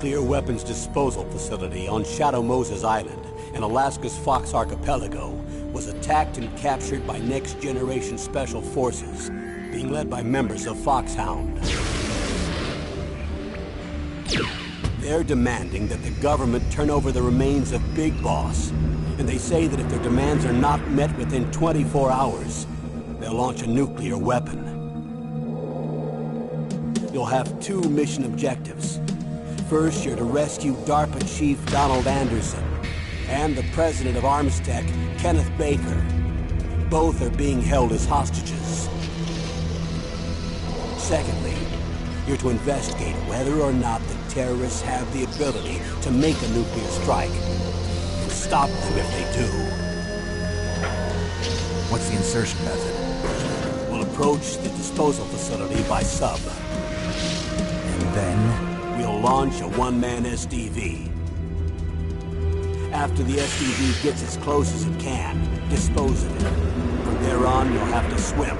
nuclear weapons disposal facility on Shadow Moses Island in Alaska's Fox Archipelago was attacked and captured by Next Generation Special Forces, being led by members of Foxhound. They're demanding that the government turn over the remains of Big Boss, and they say that if their demands are not met within 24 hours, they'll launch a nuclear weapon. You'll have two mission objectives. First, you're to rescue DARPA Chief Donald Anderson and the president of Armstech, Kenneth Baker. Both are being held as hostages. Secondly, you're to investigate whether or not the terrorists have the ability to make a nuclear strike and stop them if they do. What's the insertion method? We'll approach the disposal facility by sub. And then? We'll launch a one-man SDV. After the SDV gets as close as it can, dispose of it. From there on, you'll have to swim.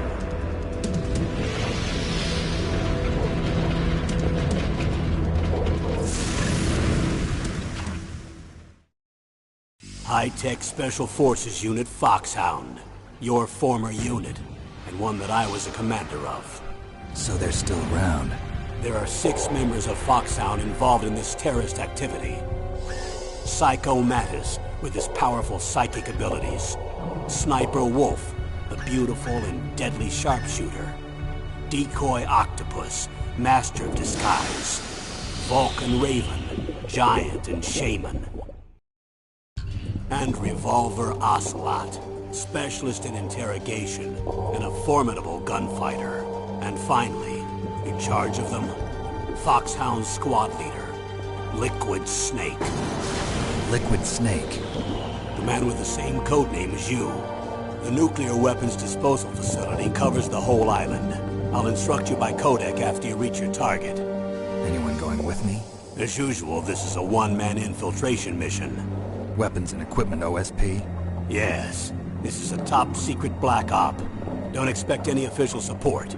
High-Tech Special Forces Unit Foxhound. Your former unit, and one that I was a commander of. So they're still around. There are 6 members of Foxhound involved in this terrorist activity. Psycho Mattis, with his powerful psychic abilities. Sniper Wolf, the beautiful and deadly sharpshooter. Decoy Octopus, master of disguise. Vulcan Raven, giant and shaman. And Revolver Ocelot, specialist in interrogation and a formidable gunfighter. And finally, in charge of them, Foxhound squad leader, Liquid Snake. Liquid Snake? The man with the same codename as you. The nuclear weapons disposal facility covers the whole island. I'll instruct you by codec after you reach your target. Anyone going with me? As usual, this is a one-man infiltration mission. Weapons and equipment OSP? Yes. This is a top-secret black op. Don't expect any official support.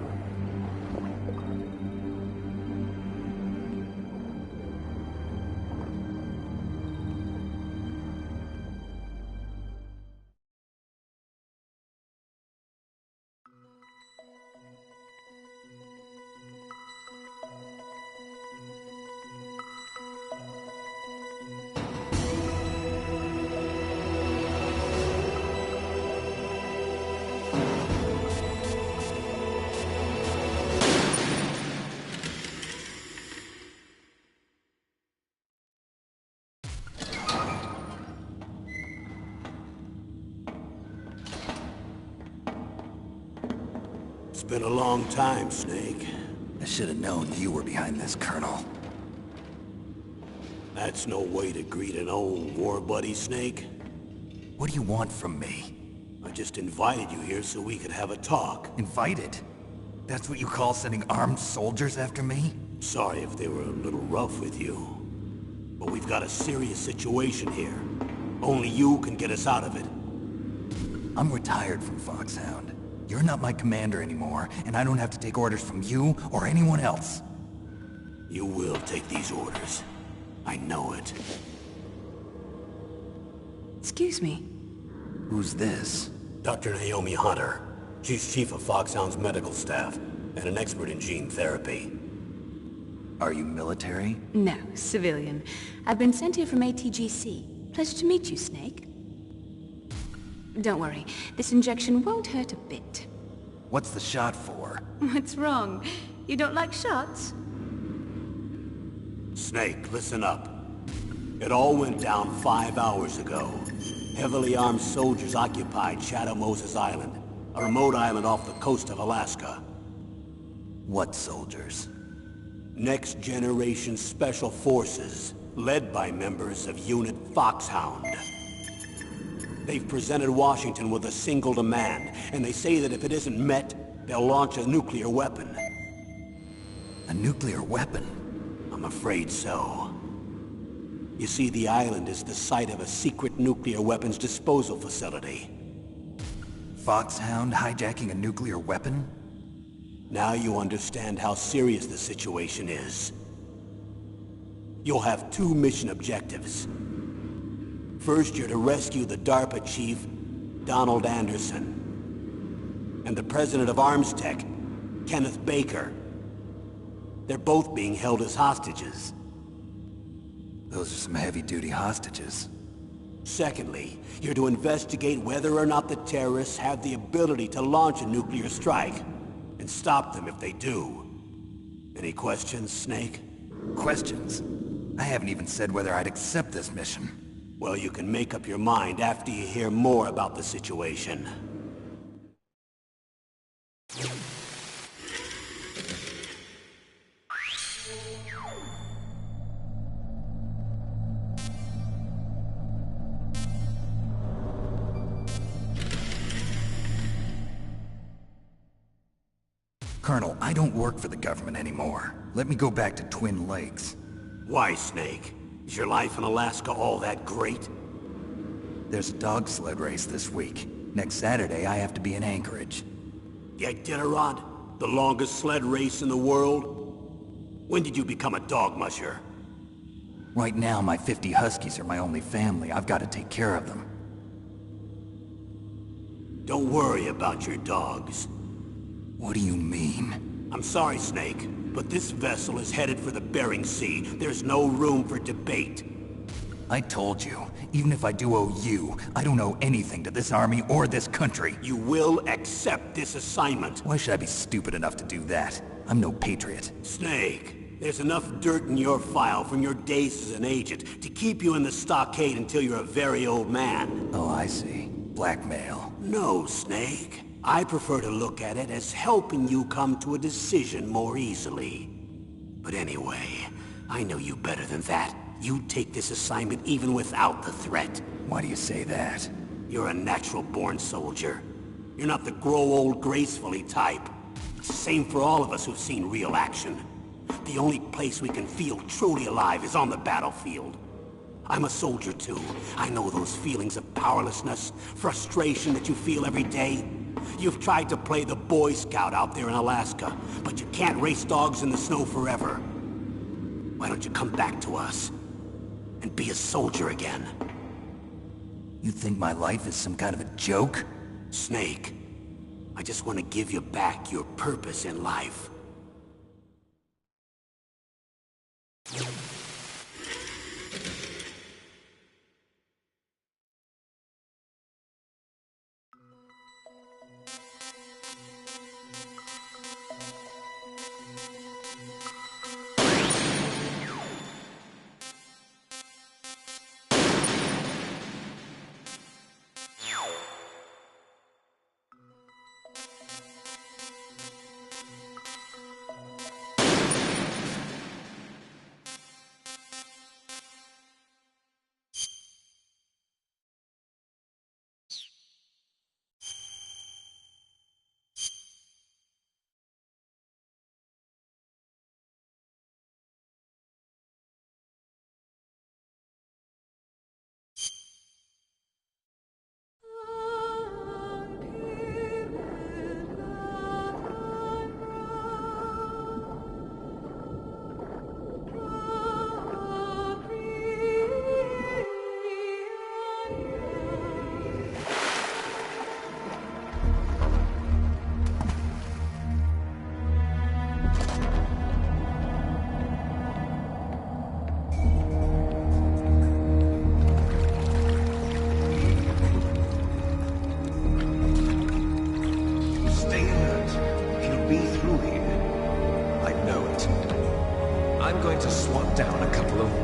It's been a long time, Snake. I should have known you were behind this, Colonel. That's no way to greet an old war buddy, Snake. What do you want from me? I just invited you here so we could have a talk. Invited? That's what you call sending armed soldiers after me? Sorry if they were a little rough with you. But we've got a serious situation here. Only you can get us out of it. I'm retired from Foxhound. You're not my commander anymore, and I don't have to take orders from you or anyone else. You will take these orders. I know it. Excuse me. Who's this? Dr. Naomi Hunter. She's chief of Foxhound's medical staff, and an expert in gene therapy. Are you military? No, civilian. I've been sent here from ATGC. Pleasure to meet you, Snake. Don't worry, this injection won't hurt a bit. What's the shot for? What's wrong? You don't like shots? Snake, listen up. It all went down 5 hours ago. Heavily armed soldiers occupied Shadow Moses Island, a remote island off the coast of Alaska. What soldiers? Next Generation Special Forces, led by members of Unit Foxhound. They've presented Washington with a single demand, and they say that if it isn't met, they'll launch a nuclear weapon. A nuclear weapon? I'm afraid so. You see, the island is the site of a secret nuclear weapons disposal facility. Foxhound hijacking a nuclear weapon? Now you understand how serious the situation is. You'll have two mission objectives. First, you're to rescue the DARPA chief, Donald Anderson, and the president of ArmsTech, Kenneth Baker. They're both being held as hostages. Those are some heavy-duty hostages. Secondly, you're to investigate whether or not the terrorists have the ability to launch a nuclear strike, and stop them if they do. Any questions, Snake? Questions? I haven't even said whether I'd accept this mission. Well, you can make up your mind after you hear more about the situation. Colonel, I don't work for the government anymore. Let me go back to Twin Lakes. Why, Snake? Is your life in Alaska all that great? There's a dog sled race this week. Next Saturday, I have to be in Anchorage. The Iditarod? The longest sled race in the world? When did you become a dog musher? Right now, my 50 Huskies are my only family. I've got to take care of them. Don't worry about your dogs. What do you mean? I'm sorry, Snake, but this vessel is headed for the Bering Sea. There's no room for debate. I told you, even if I do owe you, I don't owe anything to this army or this country. You will accept this assignment. Why should I be stupid enough to do that? I'm no patriot. Snake, there's enough dirt in your file from your days as an agent to keep you in the stockade until you're a very old man. Oh, I see. Blackmail. No, Snake. I prefer to look at it as helping you come to a decision more easily. But anyway, I know you better than that. You'd take this assignment even without the threat. Why do you say that? You're a natural-born soldier. You're not the grow old gracefully type. It's the same for all of us who've seen real action. The only place we can feel truly alive is on the battlefield. I'm a soldier too. I know those feelings of powerlessness, frustration that you feel every day. You've tried to play the Boy Scout out there in Alaska, but you can't race dogs in the snow forever. Why don't you come back to us and be a soldier again? You think my life is some kind of a joke? Snake, I just want to give you back your purpose in life.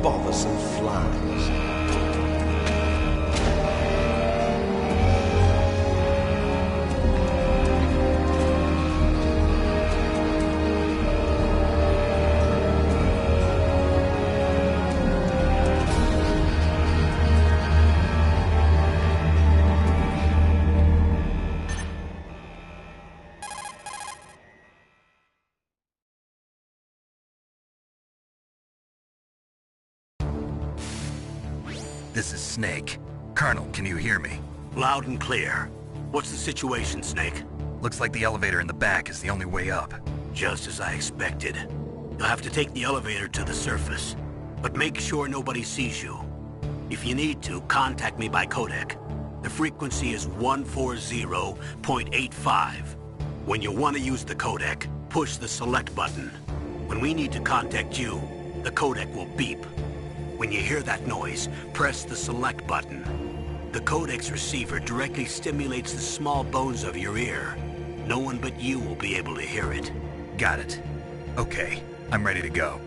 bothersome flies. This is Snake. Colonel, can you hear me? Loud and clear. What's the situation, Snake? Looks like the elevator in the back is the only way up. Just as I expected. You'll have to take the elevator to the surface. but make sure nobody sees you. If you need to, contact me by codec. The frequency is 140.85. When you want to use the codec, push the select button. When we need to contact you, the codec will beep. When you hear that noise, press the select button. The codec's receiver directly stimulates the small bones of your ear. No one but you will be able to hear it. Got it. Okay, I'm ready to go.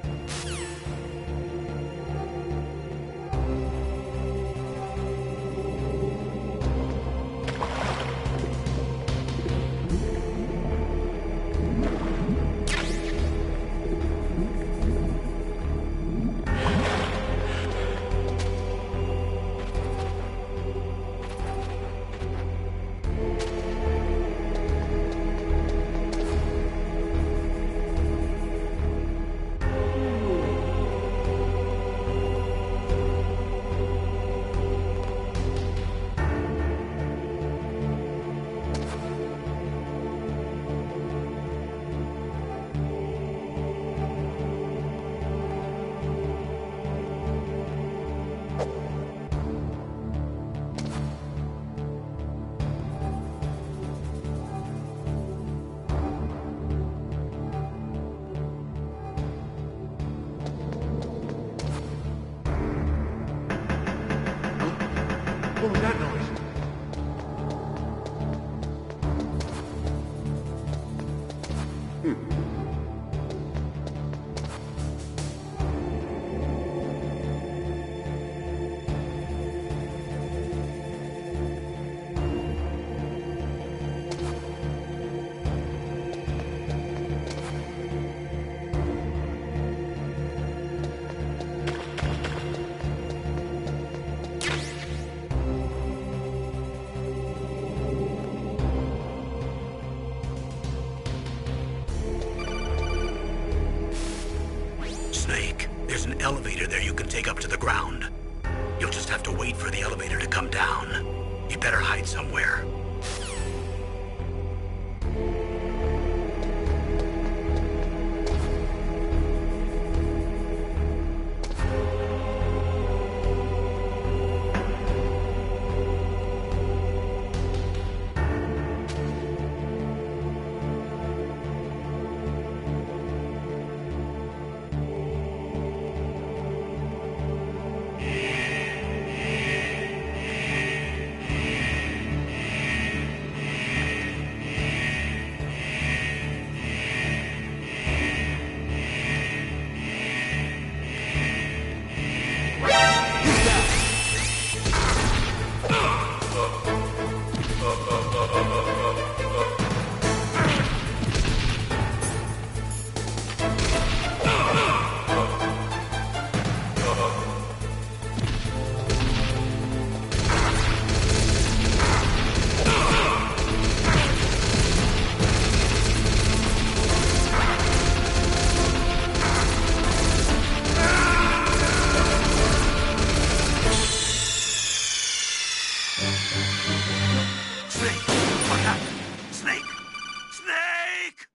What was that noise? Snake, there's an elevator there you can take up to the ground. You'll just have to wait for the elevator to come down. You better hide somewhere. Snake! What happened? Snake! Snake!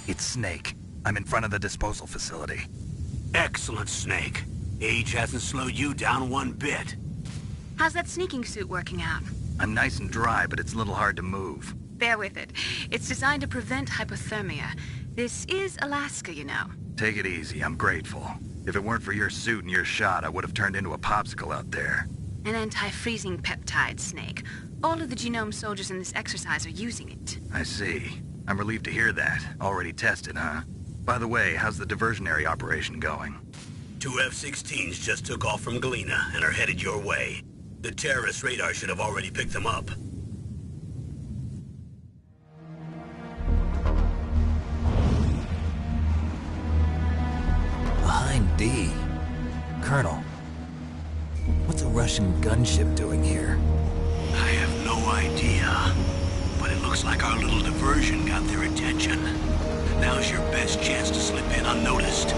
It's Snake. I'm in front of the disposal facility. Excellent, Snake. Age hasn't slowed you down one bit. How's that sneaking suit working out? I'm nice and dry, but it's a little hard to move. Bear with it. It's designed to prevent hypothermia. This is Alaska, you know. Take it easy, I'm grateful. If it weren't for your suit and your shot, I would have turned into a popsicle out there. An anti-freezing peptide, Snake. All of the Genome soldiers in this exercise are using it. I see. I'm relieved to hear that. Already tested, huh? By the way, how's the diversionary operation going? 2 F-16s just took off from Galena and are headed your way. The terrorist radar should have already picked them up. Behind D. Colonel, what's a Russian gunship doing here? I have no idea, but it looks like our little diversion got their attention. Now's your best chance to slip in unnoticed.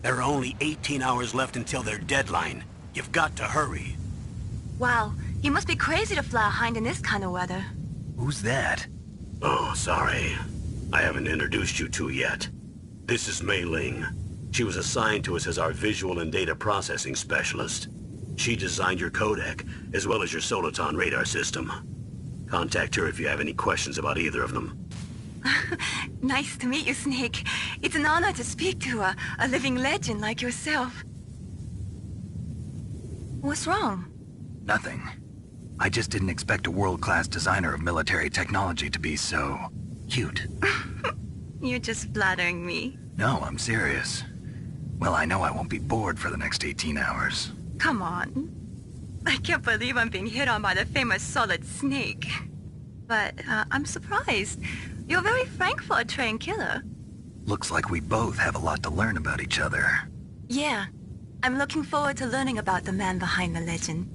There are only 18 hours left until their deadline. You've got to hurry. Wow, you must be crazy to fly a hind in this kind of weather. Who's that? Oh, sorry. I haven't introduced you to yet. This is Mei Ling. She was assigned to us as our visual and data processing specialist. She designed your codec, as well as your Soliton radar system. Contact her if you have any questions about either of them. Nice to meet you, Snake. It's an honor to speak to a living legend like yourself. What's wrong? Nothing. I just didn't expect a world-class designer of military technology to be so... cute. You're just flattering me. No, I'm serious. Well, I know I won't be bored for the next 18 hours. Come on. I can't believe I'm being hit on by the famous Solid Snake. But I'm surprised. You're very frank for a trained killer. Looks like we both have a lot to learn about each other. Yeah. I'm looking forward to learning about the man behind the legend.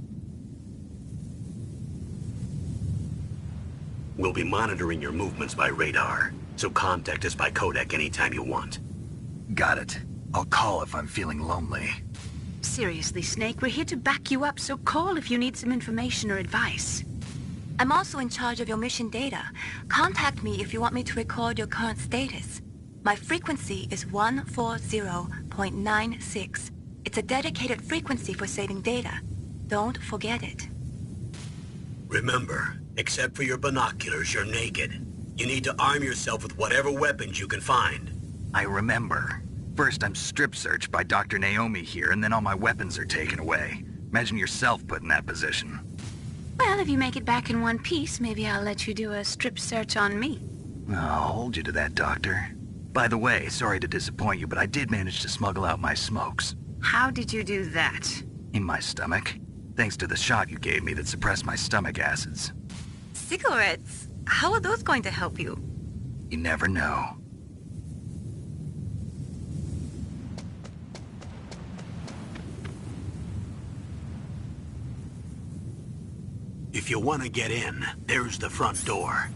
We'll be monitoring your movements by radar, so contact us by codec anytime you want. Got it. I'll call if I'm feeling lonely. Seriously, Snake, we're here to back you up, so call if you need some information or advice. I'm also in charge of your mission data. Contact me if you want me to record your current status. My frequency is 140.96. It's a dedicated frequency for saving data. Don't forget it. Remember, except for your binoculars, you're naked. You need to arm yourself with whatever weapons you can find. I remember. First, I'm strip searched by Dr. Naomi here, and then all my weapons are taken away. Imagine yourself put in that position. Well, if you make it back in one piece, maybe I'll let you do a strip search on me. I'll hold you to that, Doctor. By the way, sorry to disappoint you, but I did manage to smuggle out my smokes. How did you do that? In my stomach. Thanks to the shot you gave me that suppressed my stomach acids. Cigarettes? How are those going to help you? You never know. If you want to get in, there's the front door.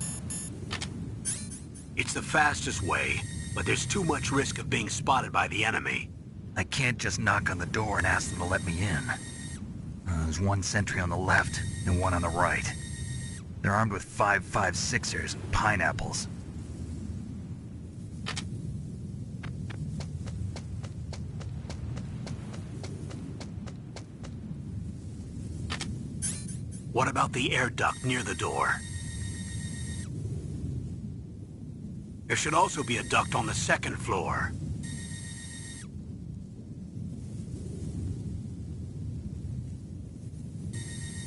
It's the fastest way, but there's too much risk of being spotted by the enemy. I can't just knock on the door and ask them to let me in. There's one sentry on the left and one on the right. They're armed with 5.56ers and pineapples. What about the air duct near the door? There should also be a duct on the second floor.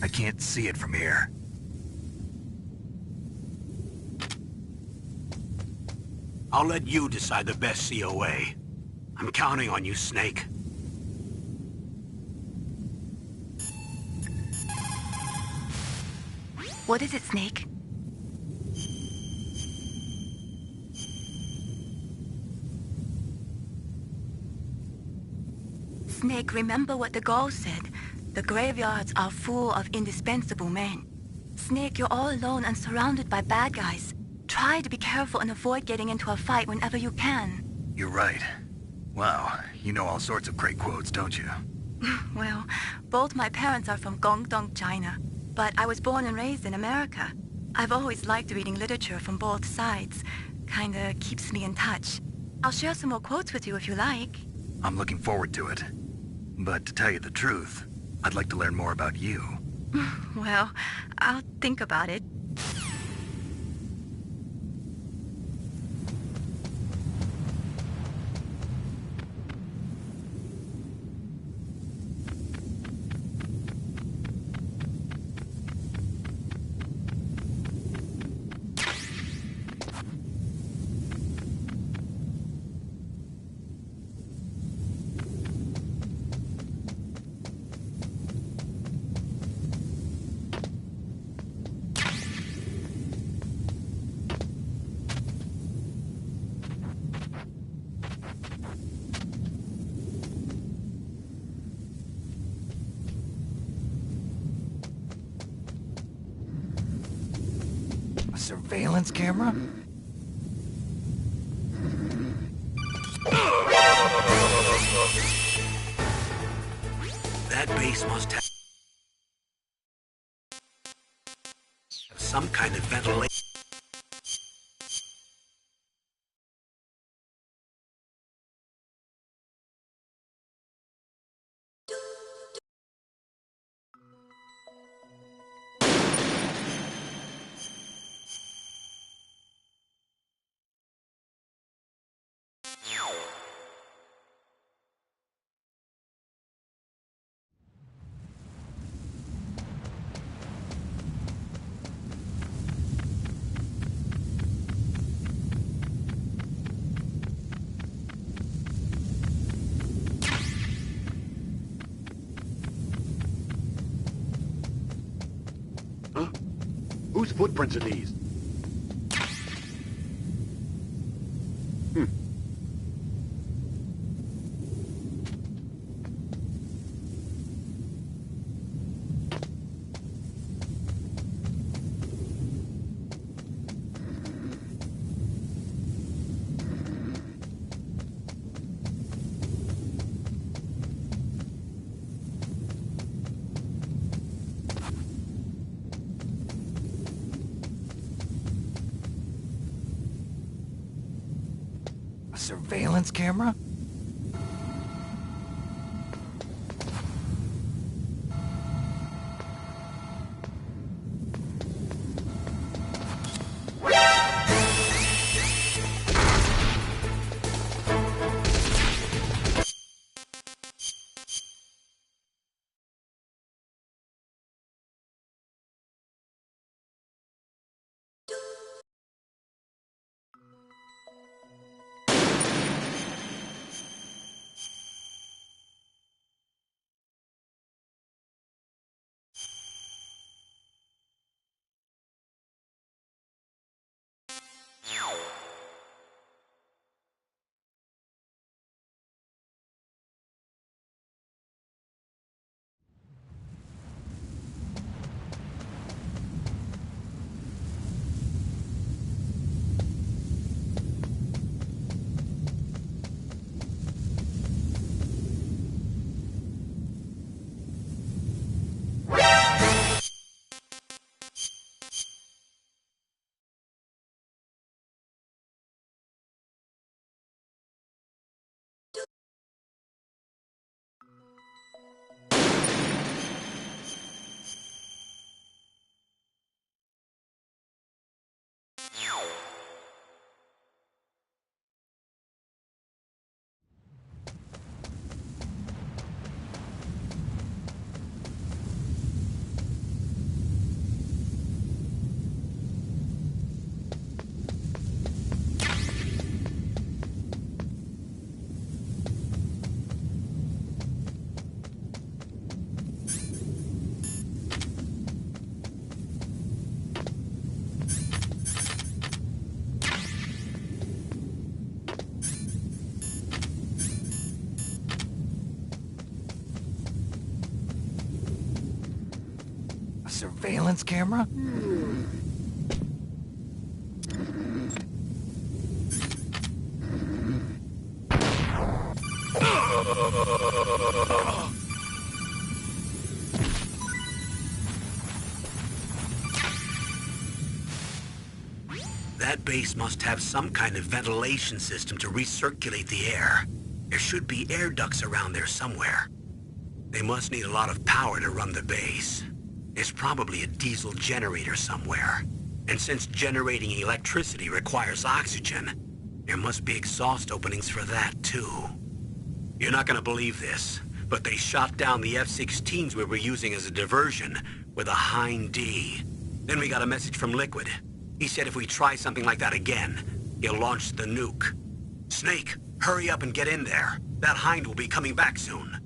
I can't see it from here. I'll let you decide the best COA. I'm counting on you, Snake. What is it, Snake? Snake, remember what the Gaul said. The graveyards are full of indispensable men. Snake, you're all alone and surrounded by bad guys. Try to be careful and avoid getting into a fight whenever you can. You're right. Wow, you know all sorts of great quotes, don't you? Well, both my parents are from Guangdong, China, but I was born and raised in America. I've always liked reading literature from both sides. Kinda keeps me in touch. I'll share some more quotes with you if you like. I'm looking forward to it. But to tell you the truth, I'd like to learn more about you. Well, I'll think about it. A surveillance camera? That base must have some kind of ventilation. Huh? Whose footprints are these? A surveillance camera? surveillance camera? That base must have some kind of ventilation system to recirculate the air. There should be air ducts around there somewhere. They must need a lot of power to run the base. There's probably a diesel generator somewhere. And since generating electricity requires oxygen, there must be exhaust openings for that too. You're not gonna believe this, but they shot down the F-16s we were using as a diversion with a Hind D. Then we got a message from Liquid. He said if we try something like that again, he'll launch the nuke. Snake, hurry up and get in there. That Hind will be coming back soon.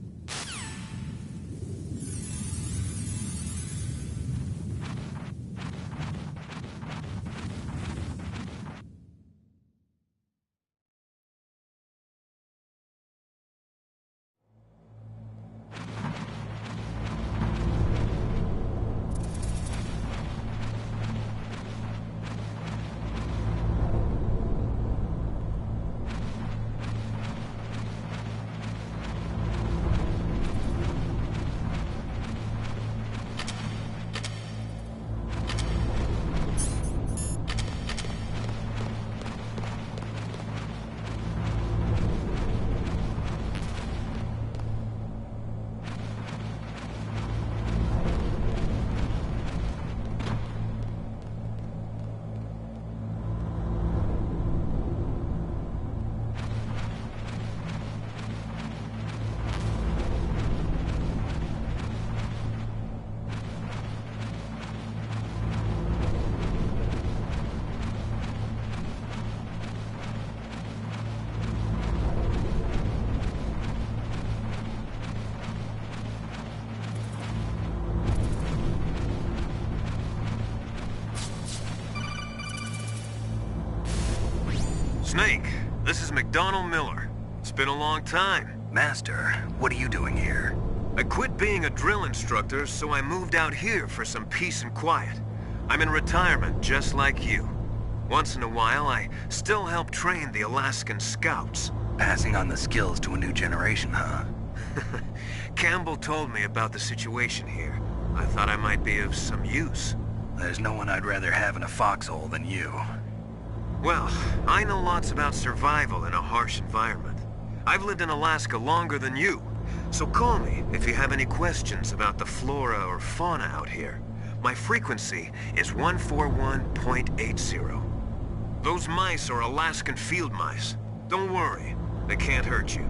Snake, this is McDonald Miller. It's been a long time. Master, what are you doing here? I quit being a drill instructor, so I moved out here for some peace and quiet. I'm in retirement, just like you. Once in a while, I still help train the Alaskan Scouts. Passing on the skills to a new generation, huh? Campbell told me about the situation here. I thought I might be of some use. There's no one I'd rather have in a foxhole than you. Well, I know lots about survival in a harsh environment. I've lived in Alaska longer than you, so call me if you have any questions about the flora or fauna out here. My frequency is 141.80. Those mice are Alaskan field mice. Don't worry, they can't hurt you.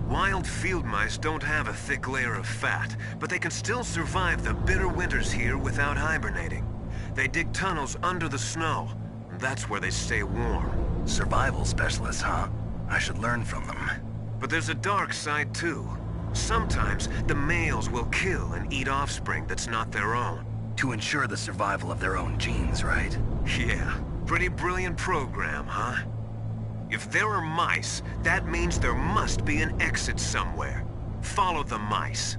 Wild field mice don't have a thick layer of fat, but they can still survive the bitter winters here without hibernating. They dig tunnels under the snow. That's where they stay warm. Survival specialists, huh? I should learn from them. But there's a dark side too. Sometimes the males will kill and eat offspring that's not their own. To ensure the survival of their own genes, right? Yeah, pretty brilliant program, huh? If there are mice, that means there must be an exit somewhere. Follow the mice.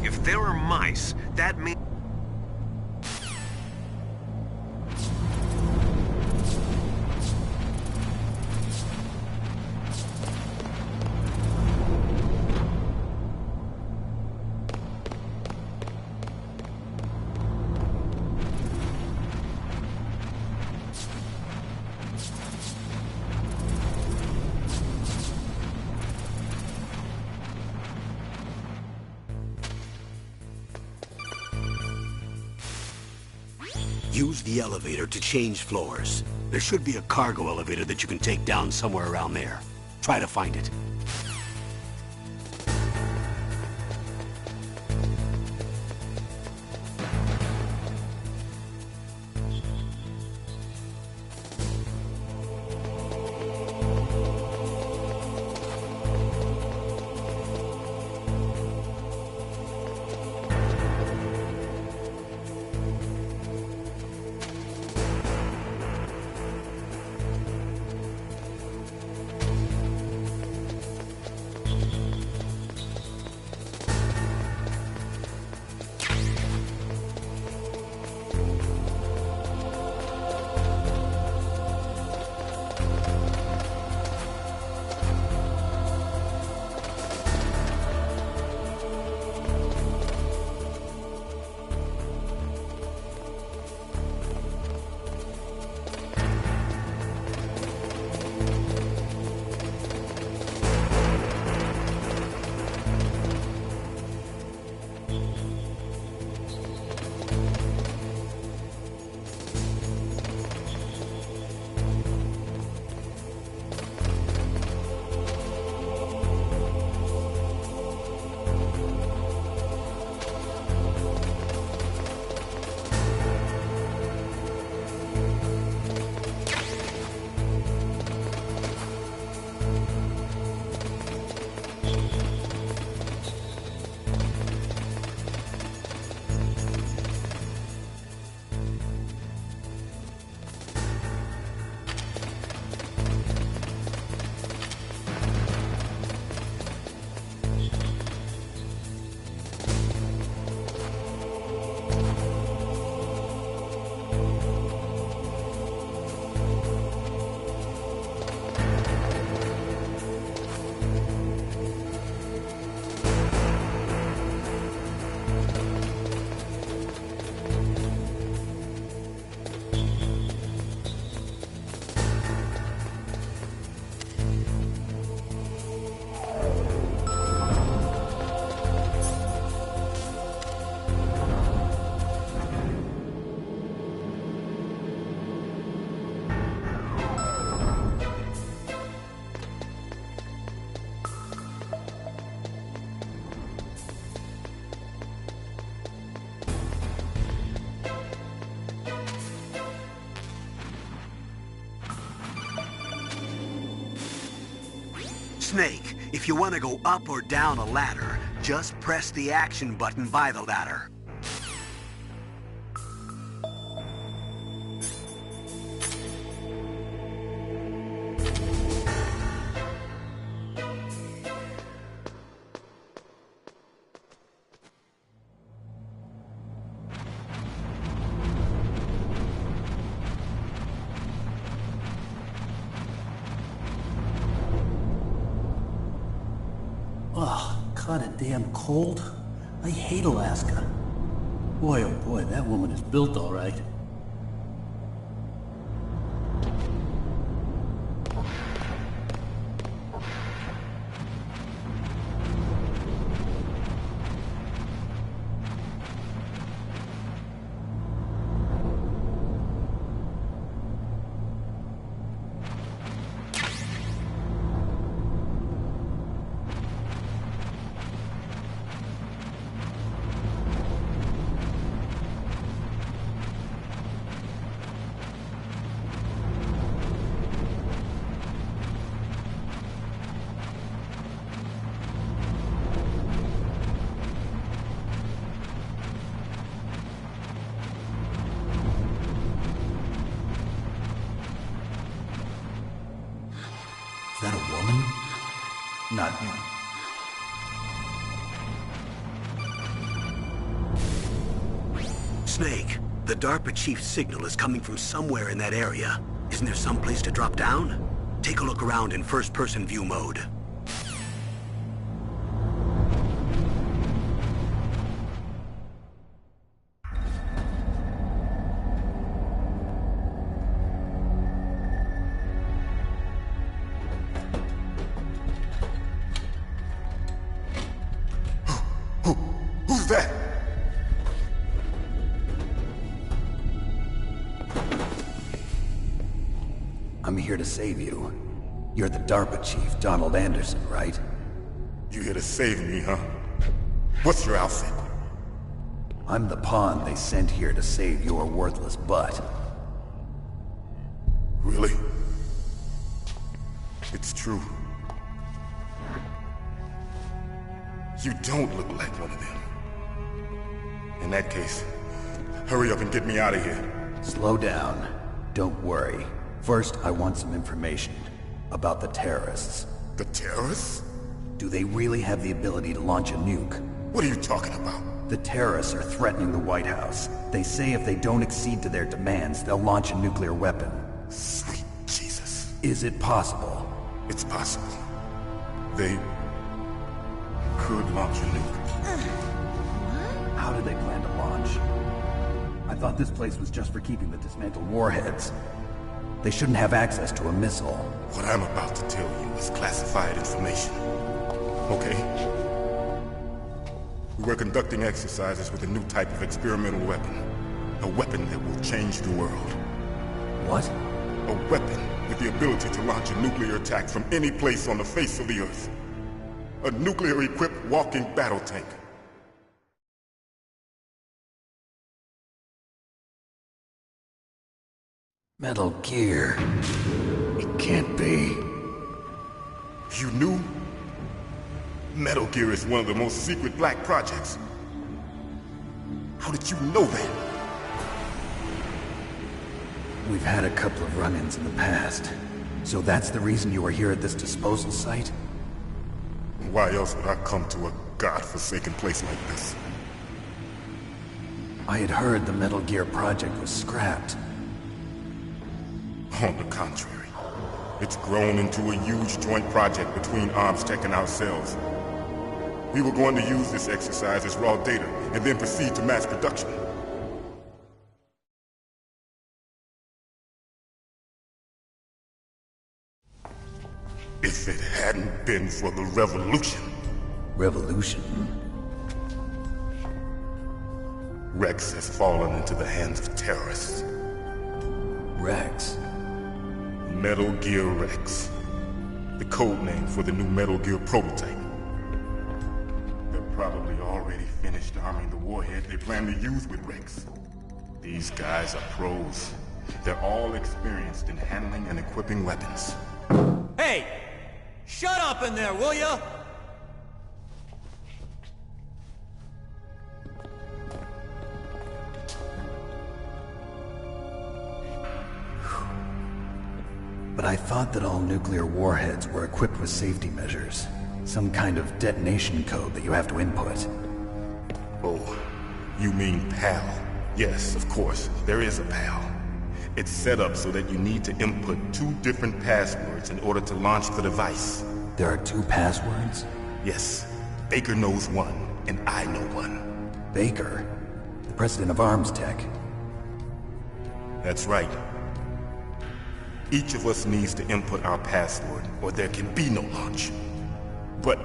If there are mice, that means... Use the elevator to change floors. There should be a cargo elevator that you can take down somewhere around there. Try to find it. Snake, if you want to go up or down a ladder, just press the action button by the ladder. Kinda damn cold. I hate Alaska. Boy, oh boy, that woman is built all right. Is that a woman? Not you. Snake, the DARPA chief's signal is coming from somewhere in that area. Isn't there some place to drop down? Take a look around in first-person view mode. Who's that? I'm here to save you. You're the DARPA chief, Donald Anderson, right? You here to save me, huh? What's your outfit? I'm the pawn they sent here to save your worthless butt. Really? It's true. You don't look like one of them. In that case, hurry up and get me out of here. Slow down. Don't worry. First, I want some information about the terrorists. The terrorists? Do they really have the ability to launch a nuke? What are you talking about? The terrorists are threatening the White House. They say if they don't accede to their demands, they'll launch a nuclear weapon. Sweet Jesus. Is it possible? It's possible. They could launch a nuke. How do they plan to launch? I thought this place was just for keeping the dismantled warheads. They shouldn't have access to a missile. What I'm about to tell you is classified information. Okay? We were conducting exercises with a new type of experimental weapon. A weapon that will change the world. What? A weapon with the ability to launch a nuclear attack from any place on the face of the Earth. A nuclear-equipped walking battle tank. Metal Gear. It can't be. You knew? Metal Gear is one of the most secret black projects. How did you know that? We've had a couple of run-ins in the past. So that's the reason you are here at this disposal site? Why else would I come to a godforsaken place like this? I had heard the Metal Gear project was scrapped. On the contrary, it's grown into a huge joint project between ArmsTech and ourselves. We were going to use this exercise as raw data and then proceed to mass production. If it hadn't been for the revolution. Revolution? Rex has fallen into the hands of terrorists. Rex? Metal Gear Rex. The code name for the new Metal Gear prototype. They're probably already finished arming the warhead they plan to use with Rex. These guys are pros. They're all experienced in handling and equipping weapons. Hey! Shut up in there, will ya? But I thought that all nuclear warheads were equipped with safety measures. Some kind of detonation code that you have to input. Oh, you mean PAL? Yes, of course, there is a PAL. It's set up so that you need to input 2 different passwords in order to launch the device. There are 2 passwords? Yes. Baker knows one, and I know one. Baker? The president of ArmsTech? That's right. Each of us needs to input our password, or there can be no launch. But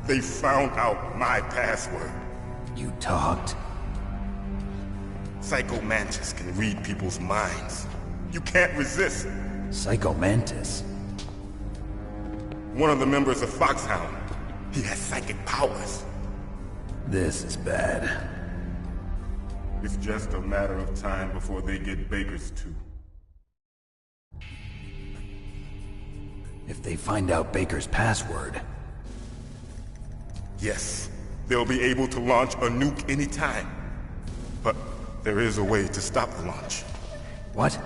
they found out my password. You talked? Psycho Mantis can read people's minds. You can't resist. Psycho Mantis? One of the members of Foxhound. He has psychic powers. This is bad. It's just a matter of time before they get Baker's too. If they find out Baker's password... Yes, they'll be able to launch a nuke anytime. But there is a way to stop the launch. What?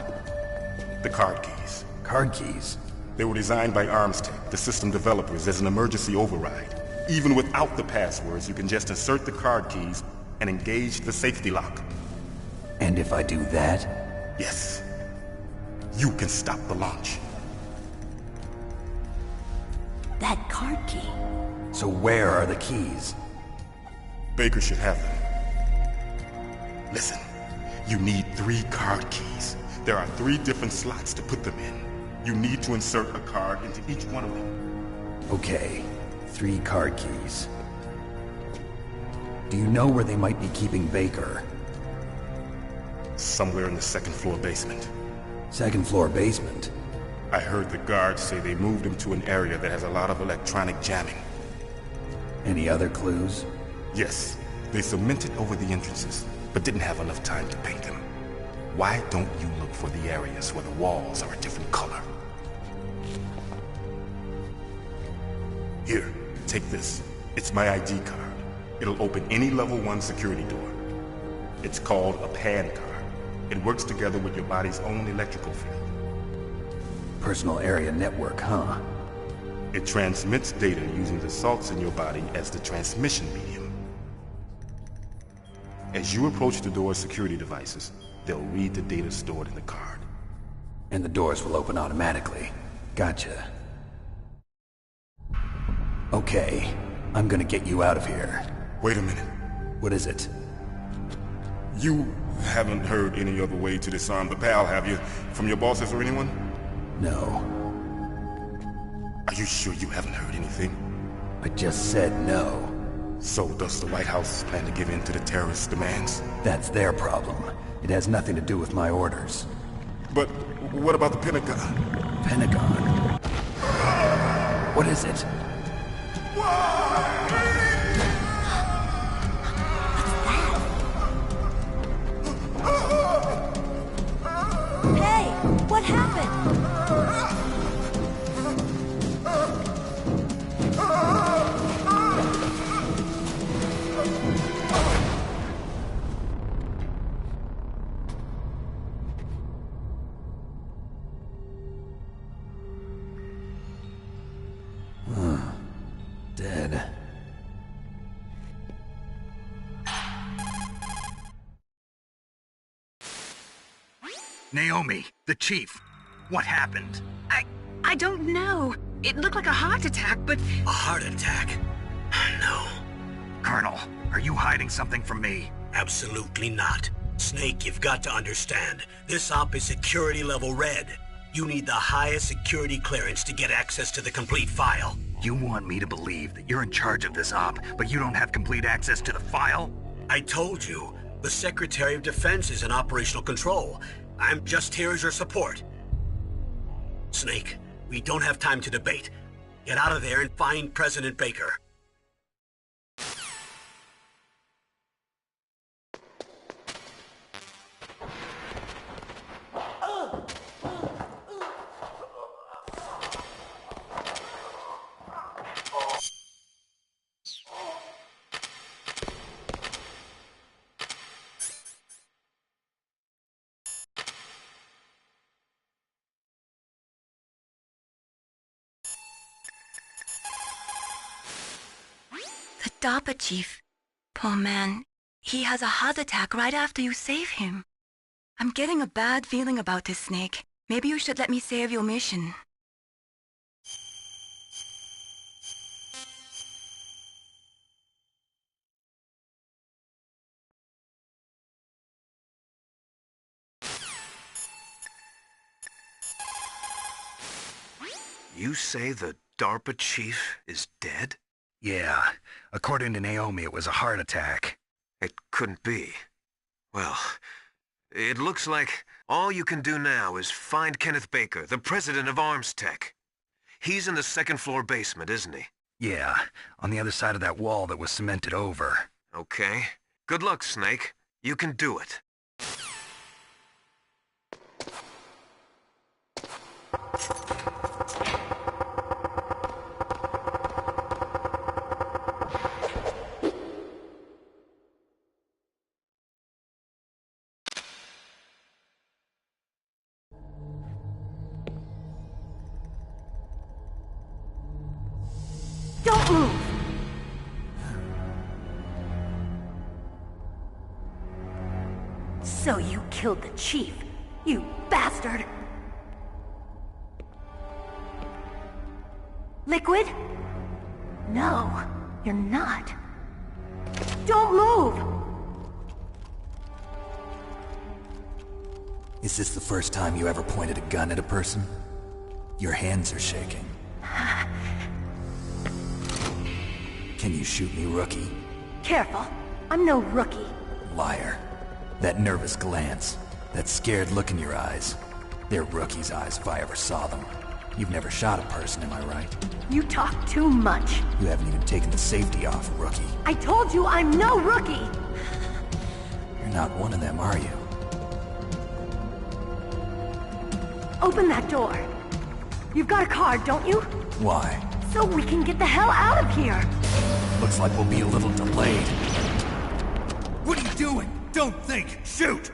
The card keys. Card keys? They were designed by ArmsTech, the system developers, as an emergency override. Even without the passwords, you can just insert the card keys and engage the safety lock. And if I do that? Yes. You can stop the launch. That card key. So where are the keys? Baker should have them. Listen, you need 3 card keys. There are 3 different slots to put them in. You need to insert a card into each one of them. Okay, 3 card keys. Do you know where they might be keeping Baker? Somewhere in the 2nd floor basement. Second floor basement. I heard the guards say they moved him to an area that has a lot of electronic jamming. Any other clues? Yes, they cemented over the entrances, but didn't have enough time to paint them. Why don't you look for the areas where the walls are a different color? Here, take this. It's my ID card. It'll open any level 1 security door. It's called a PAN card. It works together with your body's own electrical field. Personal area network, huh? It transmits data using the salts in your body as the transmission medium. As you approach the door's security devices, they'll read the data stored in the card. And the doors will open automatically. Gotcha. Okay, I'm gonna get you out of here. Wait a minute. What is it? You haven't heard any other way to disarm the PAL, have you? From your bosses or anyone? No. Are you sure you haven't heard anything? I just said no. So does the White House plan to give in to the terrorists' demands? That's their problem. It has nothing to do with my orders. But what about the Pentagon? Pentagon? What is it? Hey, what happened? Dead. Naomi, the chief. What happened? I don't know. It looked like a heart attack, but... A heart attack? No, Colonel, are you hiding something from me? absolutely not. Snake, you've got to understand. This op is security level red. You need the highest security clearance to get access to the complete file. You want me to believe that you're in charge of this op, but you don't have complete access to the file? I told you, the Secretary of Defense is in operational control. I'm just here as your support. Snake, we don't have time to debate. Get out of there and find President Baker. The DARPA chief. Poor man. He has a heart attack right after you save him. I'm getting a bad feeling about this, Snake. Maybe you should let me save your mission. You say the DARPA chief is dead? Yeah. According to Naomi, it was a heart attack. It couldn't be. Well, it looks like all you can do now is find Kenneth Baker, the president of Arms Tech. He's in the second floor basement, isn't he? Yeah, on the other side of that wall that was cemented over. Okay. Good luck, Snake. You can do it. Don't move! So you killed the chief, you bastard! Liquid? No, you're not. Don't move! Is this the first time you ever pointed a gun at a person? Your hands are shaking. Can you shoot me, rookie? Careful, I'm no rookie. Liar. That nervous glance. That scared look in your eyes. They're rookies' eyes if I ever saw them. You've never shot a person, am I right? You talk too much. You haven't even taken the safety off, rookie. I told you I'm no rookie! You're not one of them, are you? Open that door. You've got a card, don't you? Why? So we can get the hell out of here! Looks like we'll be a little delayed. What are you doing? Don't think! Shoot!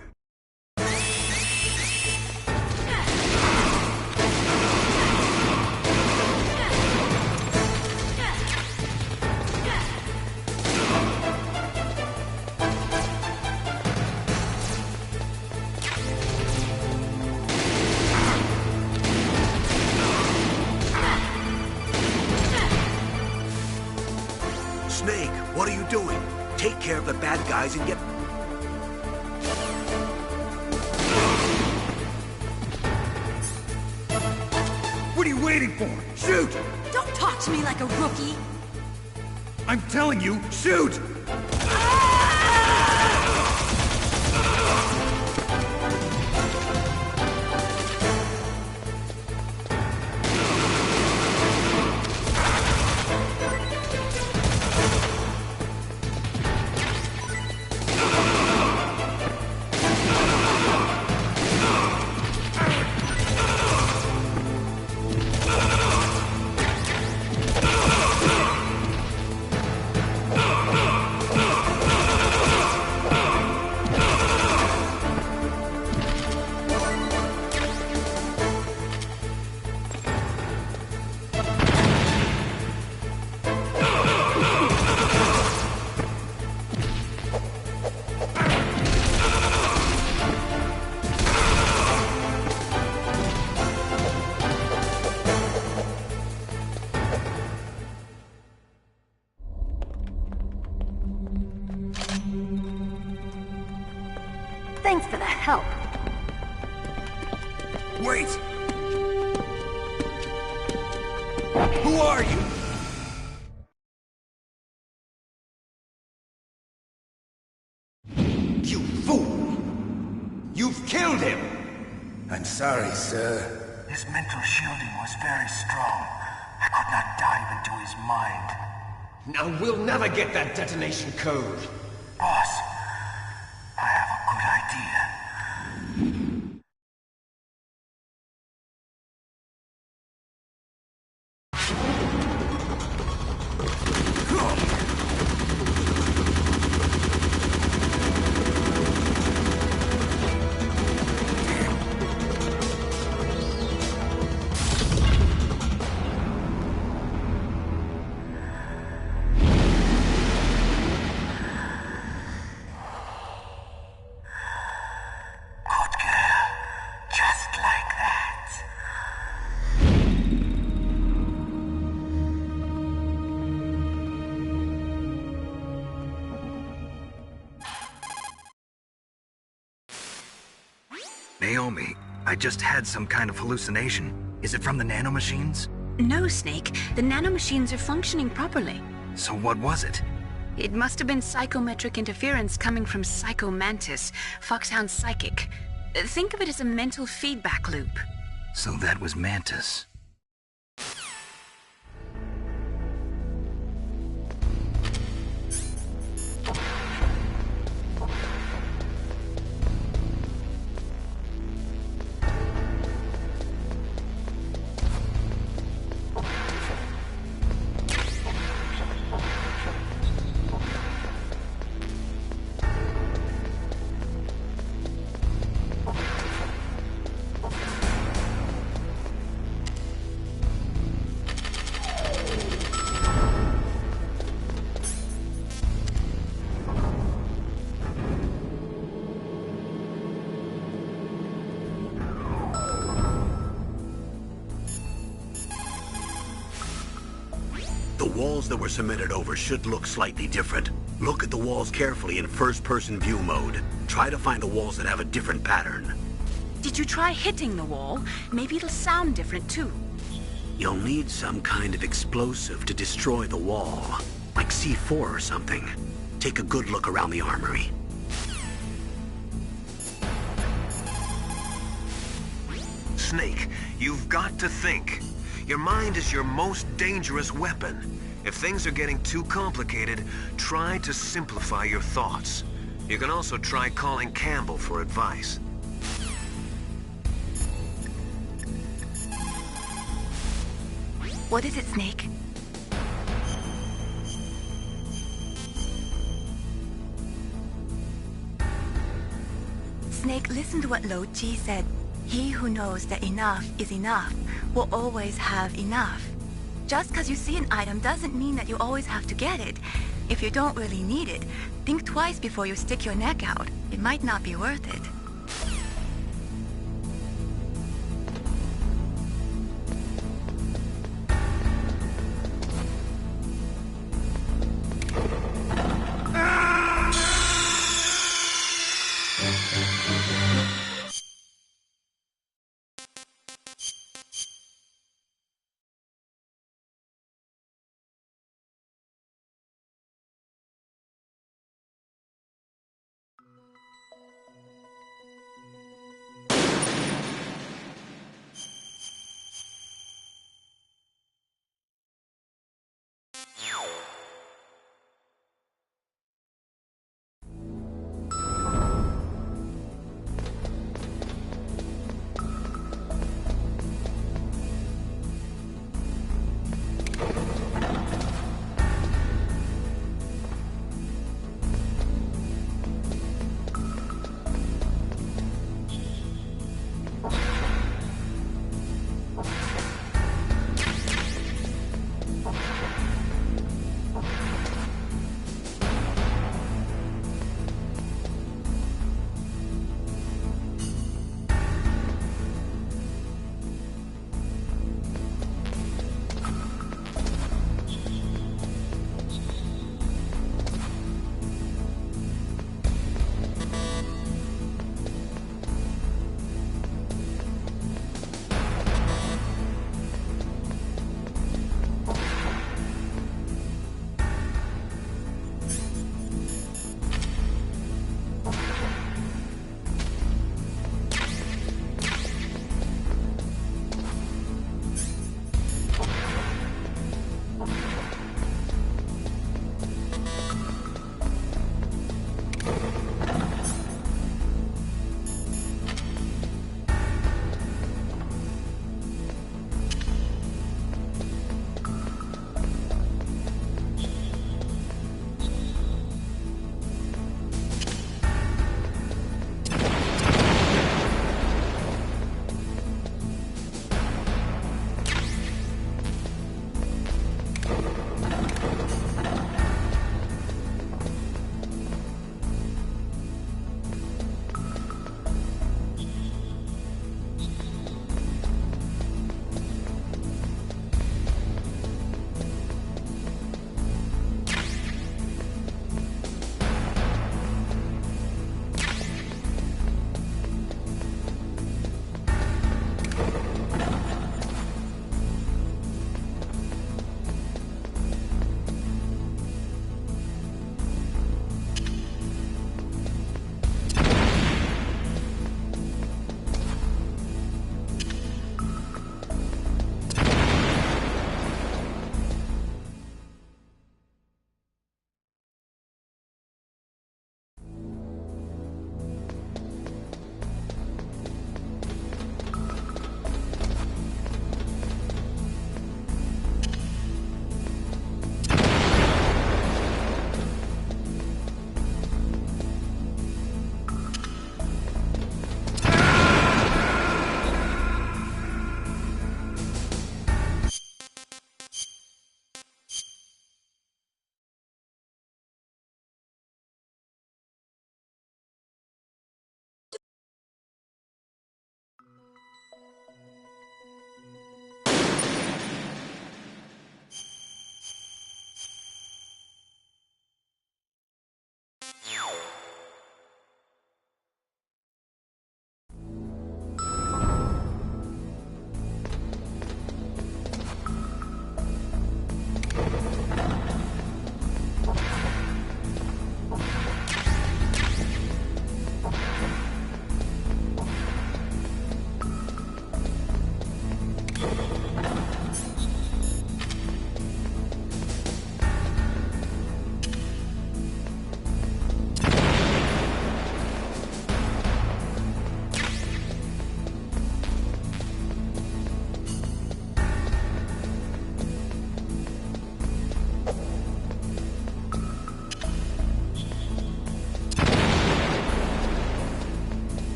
Snake, what are you doing? Take care of the bad guys and get... What are you waiting for? Shoot! Don't talk to me like a rookie. I'm telling you, shoot! Thanks for the help. Wait! Who are you? You fool! You've killed him! I'm sorry, sir. His mental shielding was very strong. I could not dive into his mind. Now we'll never get that detonation code. Boss, I have a good idea. Naomi, I just had some kind of hallucination. Is it from the nanomachines? No, Snake. The nanomachines are functioning properly. So what was it? It must have been psychometric interference coming from Psycho Mantis, Foxhound's psychic. Think of it as a mental feedback loop. So that was Mantis. The walls that were cemented over should look slightly different. Look at the walls carefully in first-person view mode. Try to find the walls that have a different pattern. Did you try hitting the wall? Maybe it'll sound different too. You'll need some kind of explosive to destroy the wall, like C4 or something. Take a good look around the armory. Snake, you've got to think. Your mind is your most dangerous weapon. If things are getting too complicated, try to simplify your thoughts. You can also try calling Campbell for advice. What is it, Snake? Snake, listen to what Lo Ji said. He who knows that enough is enough will always have enough. Just because you see an item doesn't mean that you always have to get it. If you don't really need it, think twice before you stick your neck out. It might not be worth it.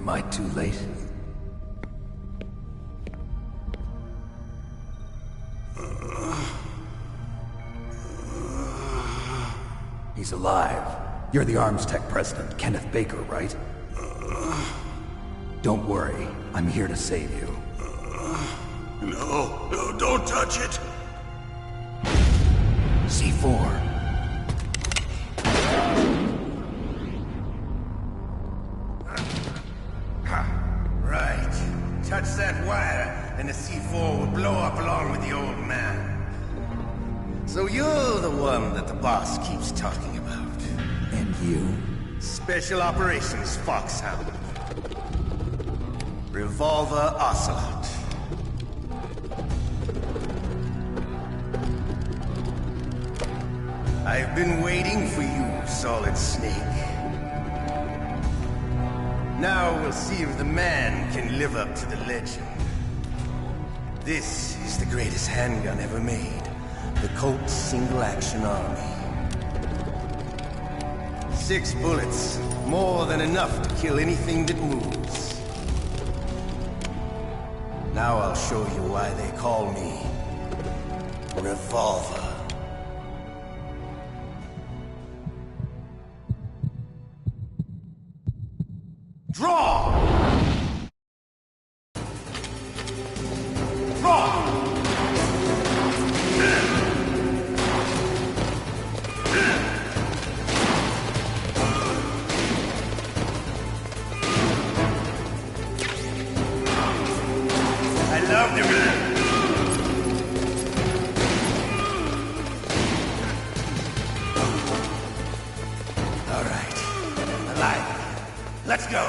Am I too late? He's alive. You're the Arms Tech president, Kenneth Baker, right? Don't worry. I'm here to save you. No, don't touch it! C4. Right. Touch that wire, and the C4 will blow up along with the old man. So you're the one that the boss keeps talking about. And you? Special Operations Foxhound. Revolver Ocelot. I've been waiting for you, Solid Snake. Now we'll see if the man can live up to the legend. This is the greatest handgun ever made. The Colt Single Action Army. 6 bullets, more than enough to kill anything that moves. Now I'll show you why they call me Revolver. Draw! Draw! I loved him. All right. Alive. Let's go.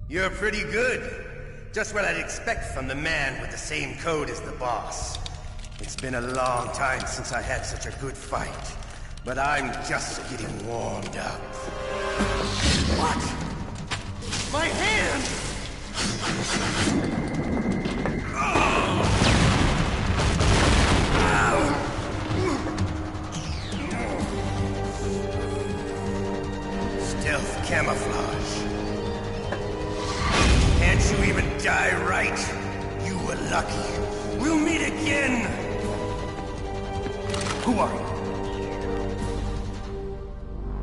You're pretty good. Just what I'd expect from the man with the same code as the boss. It's been a long time since I had such a good fight, but I'm just getting warmed up. What? My hand! Stealth camouflage. Can't you even die right? You were lucky. We'll meet again! Who are you?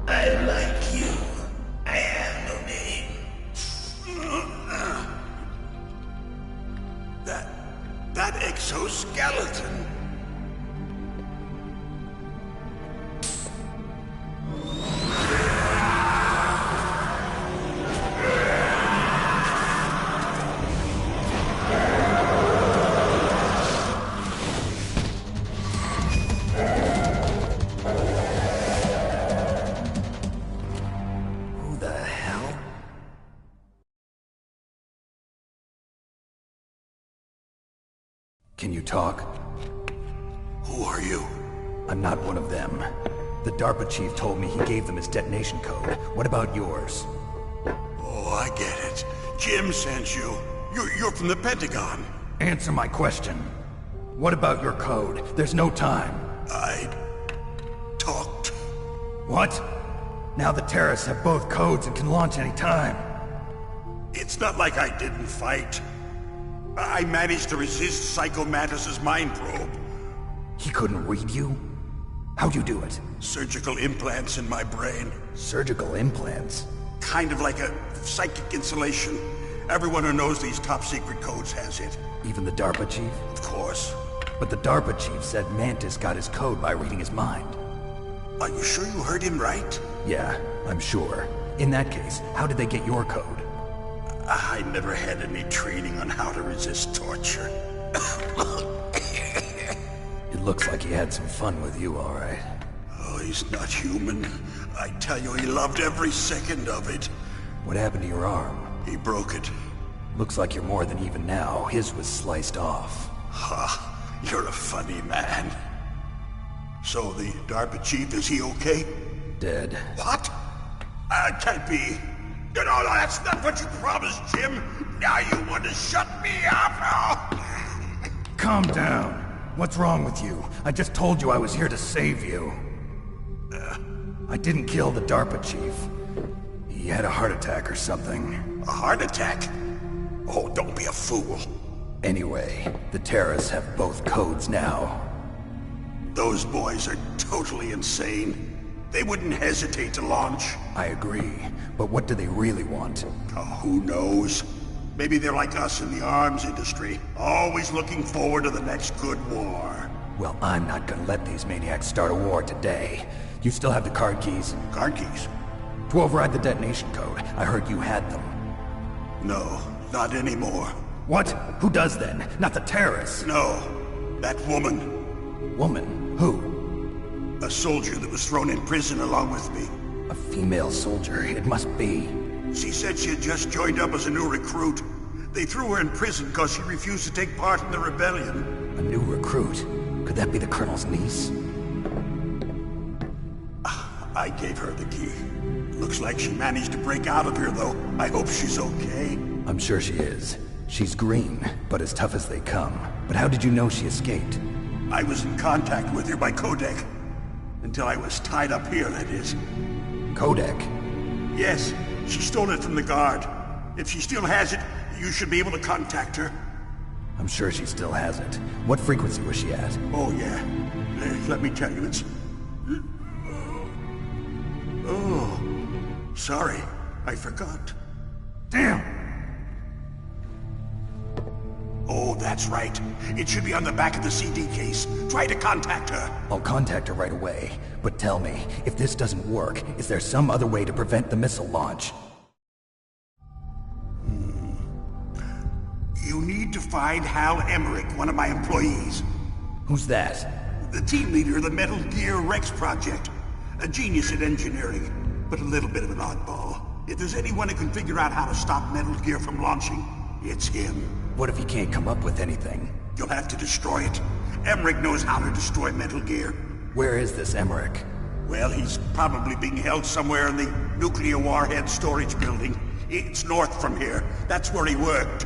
I like you. I have no name. That exoskeleton. Can you talk? Who are you? I'm not one of them. The DARPA chief told me he gave them his detonation code. What about yours? Oh, I get it. Jim sent you. You're from the Pentagon. Answer my question. What about your code? There's no time. I talked. What? Now the terrorists have both codes and can launch any time. It's not like I didn't fight. I managed to resist Psycho Mantis' mind probe. He couldn't read you? How'd you do it? Surgical implants in my brain. Surgical implants? Kind of like a psychic insulation. Everyone who knows these top-secret codes has it. Even the DARPA chief? Of course. But the DARPA chief said Mantis got his code by reading his mind. Are you sure you heard him right? Yeah, I'm sure. In that case, how did they get your code? I never had any training on how to resist torture. It looks like he had some fun with you, all right. Oh, he's not human. I tell you, he loved every second of it. What happened to your arm? He broke it. Looks like you're more than even now. His was sliced off. Ha, you're a funny man. So the DARPA chief, is he okay? Dead. What? Can't be. No, that's not what you promised, Jim. Now you want to shut me up? Calm down. What's wrong with you? I just told you I was here to save you. I didn't kill the DARPA chief. He had a heart attack or something. A heart attack? Oh, don't be a fool. Anyway, the terrorists have both codes now. Those boys are totally insane. They wouldn't hesitate to launch. I agree, but what do they really want? Oh, who knows? Maybe they're like us in the arms industry, always looking forward to the next good war. Well, I'm not gonna let these maniacs start a war today. You still have the card keys? Card keys? To override the detonation code. I heard you had them. No, not anymore. What? Who does then? Not the terrorists? No, that woman. Woman? Who? A soldier that was thrown in prison along with me. A female soldier, it must be. She said she had just joined up as a new recruit. They threw her in prison because she refused to take part in the rebellion. A new recruit? Could that be the Colonel's niece? I gave her the key. Looks like she managed to break out of here, though. I hope she's okay. I'm sure she is. She's green, but as tough as they come. But how did you know she escaped? I was in contact with her by codec. Until I was tied up here, that is. Codec? Yes, she stole it from the guard. If she still has it, you should be able to contact her. I'm sure she still has it. What frequency was she at? Oh, yeah. Let me tell you, it's... Oh, sorry. I forgot. Damn! Oh, that's right. It should be on the back of the CD case. Try to contact her. I'll contact her right away. But tell me, if this doesn't work, is there some other way to prevent the missile launch? You need to find Hal Emmerich, one of my employees. Who's that? The team leader of the Metal Gear Rex project. A genius at engineering, but a little bit of an oddball. If there's anyone who can figure out how to stop Metal Gear from launching, it's him. What if he can't come up with anything? You'll have to destroy it. Emmerich knows how to destroy Metal Gear. Where is this Emmerich? Well, he's probably being held somewhere in the nuclear warhead storage building. It's north from here. That's where he worked.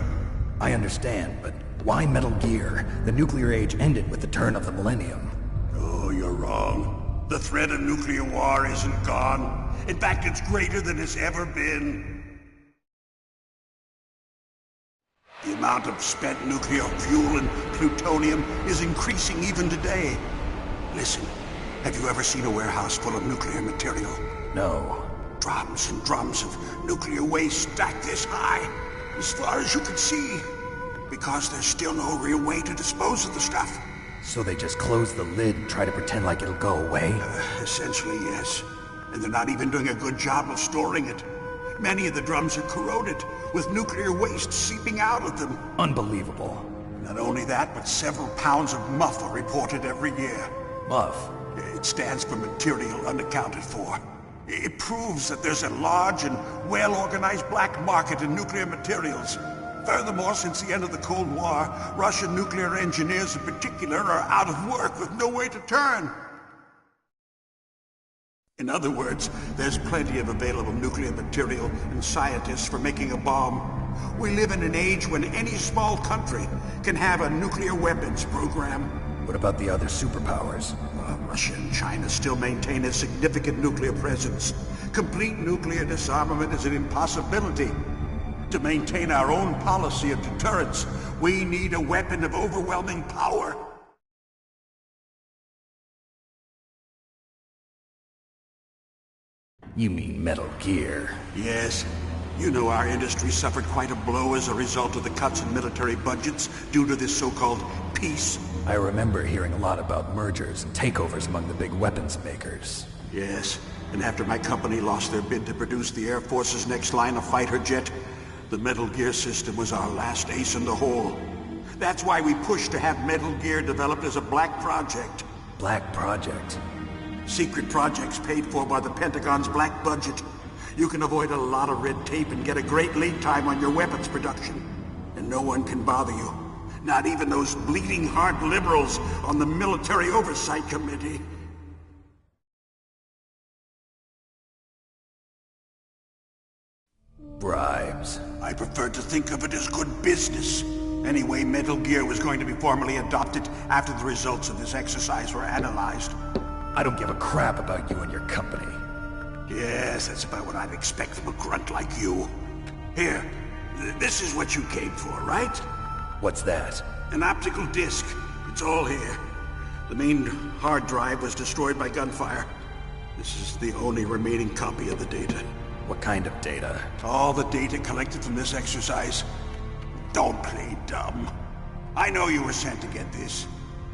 I understand, but why Metal Gear? The nuclear age ended with the turn of the millennium. Oh, you're wrong. The threat of nuclear war isn't gone. In fact, it's greater than it's ever been. The amount of spent nuclear fuel and plutonium is increasing even today. Listen, have you ever seen a warehouse full of nuclear material? No. Drums and drums of nuclear waste stacked this high, as far as you can see. Because there's still no real way to dispose of the stuff. So they just close the lid and try to pretend like it'll go away? Essentially, yes. And they're not even doing a good job of storing it. Many of the drums are corroded, with nuclear waste seeping out of them. Unbelievable. Not only that, but several pounds of MUF are reported every year. MUF? It stands for material unaccounted for. It proves that there's a large and well-organized black market in nuclear materials. Furthermore, since the end of the Cold War, Russian nuclear engineers in particular are out of work with no way to turn. In other words, there's plenty of available nuclear material and scientists for making a bomb. We live in an age when any small country can have a nuclear weapons program. What about the other superpowers? Russia and China still maintain a significant nuclear presence. Complete nuclear disarmament is an impossibility. To maintain our own policy of deterrence, we need a weapon of overwhelming power. You mean Metal Gear? Yes. You know our industry suffered quite a blow as a result of the cuts in military budgets due to this so-called peace. I remember hearing a lot about mergers and takeovers among the big weapons makers. Yes, and after my company lost their bid to produce the Air Force's next line of fighter jet, the Metal Gear system was our last ace in the hole. That's why we pushed to have Metal Gear developed as a black project. Black project? Secret projects paid for by the Pentagon's black budget. You can avoid a lot of red tape and get a great lead time on your weapons production. And no one can bother you. Not even those bleeding heart liberals on the Military Oversight Committee. Bribes. I prefer to think of it as good business. Anyway, Metal Gear was going to be formally adopted after the results of this exercise were analyzed. I don't give a crap about you and your company. Yes, that's about what I'd expect from a grunt like you. Here, this is what you came for, right? What's that? An optical disc. It's all here. The main hard drive was destroyed by gunfire. This is the only remaining copy of the data. What kind of data? All the data collected from this exercise. Don't play dumb. I know you were sent to get this.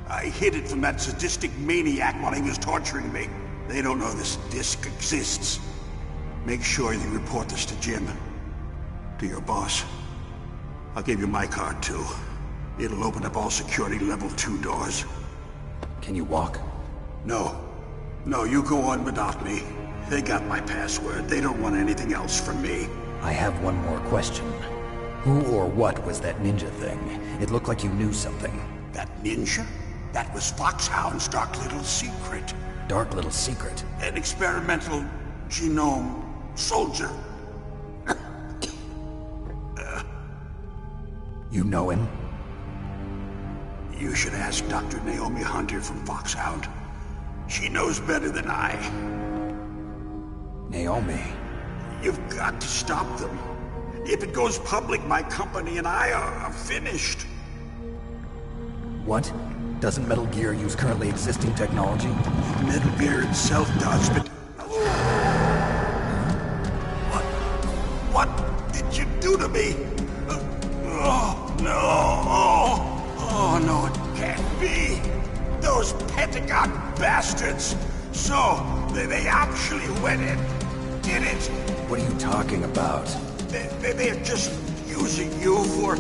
I hid it from that sadistic maniac while he was torturing me. They don't know this disc exists. Make sure you report this to Jim. To your boss. I'll give you my card, too. It'll open up all security level 2 doors. Can you walk? No. No, you go on without me. They got my password. They don't want anything else from me. I have one more question. Who or what was that ninja thing? It looked like you knew something. That ninja? That was Foxhound's dark little secret. Dark little secret? An experimental genome soldier. You know him? You should ask Dr. Naomi Hunter from Foxhound. She knows better than I. Naomi? You've got to stop them. If it goes public, my company and I are finished. What? Doesn't Metal Gear use currently existing technology? Metal Gear itself does, but... What did you do to me? Oh, no! Oh, no, it can't be! Those Pentagon bastards! So, they actually went and did it! What are you talking about? They're just using you for...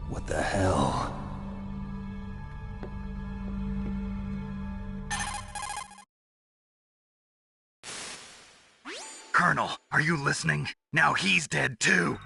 What the hell? Colonel, are you listening? Now he's dead too.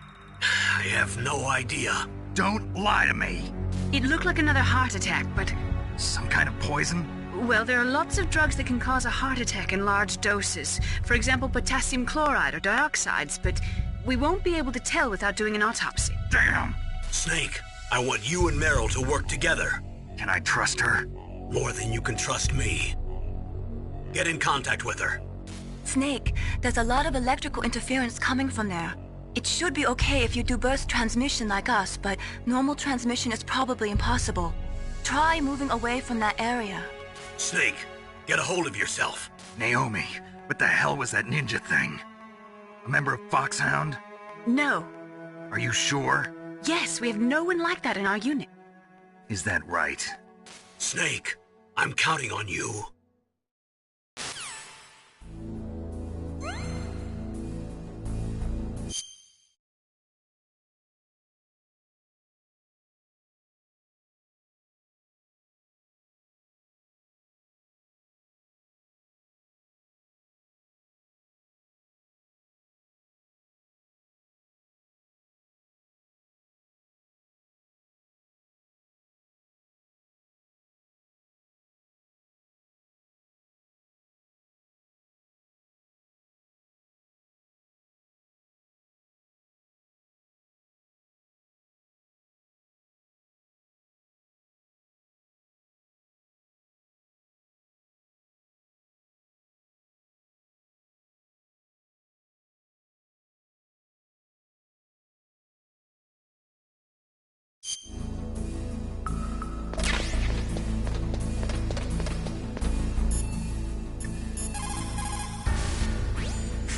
I have no idea. Don't lie to me. It looked like another heart attack, but... Some kind of poison? Well, there are lots of drugs that can cause a heart attack in large doses. For example, potassium chloride or dioxides, but we won't be able to tell without doing an autopsy. Damn! Snake, I want you and Meryl to work together. Can I trust her? More than you can trust me. Get in contact with her. Snake, there's a lot of electrical interference coming from there. It should be okay if you do burst transmission like us, but normal transmission is probably impossible. Try moving away from that area. Snake, get a hold of yourself. Naomi, what the hell was that ninja thing? A member of Foxhound? No. Are you sure? Yes, we have no one like that in our unit. Is that right? Snake, I'm counting on you.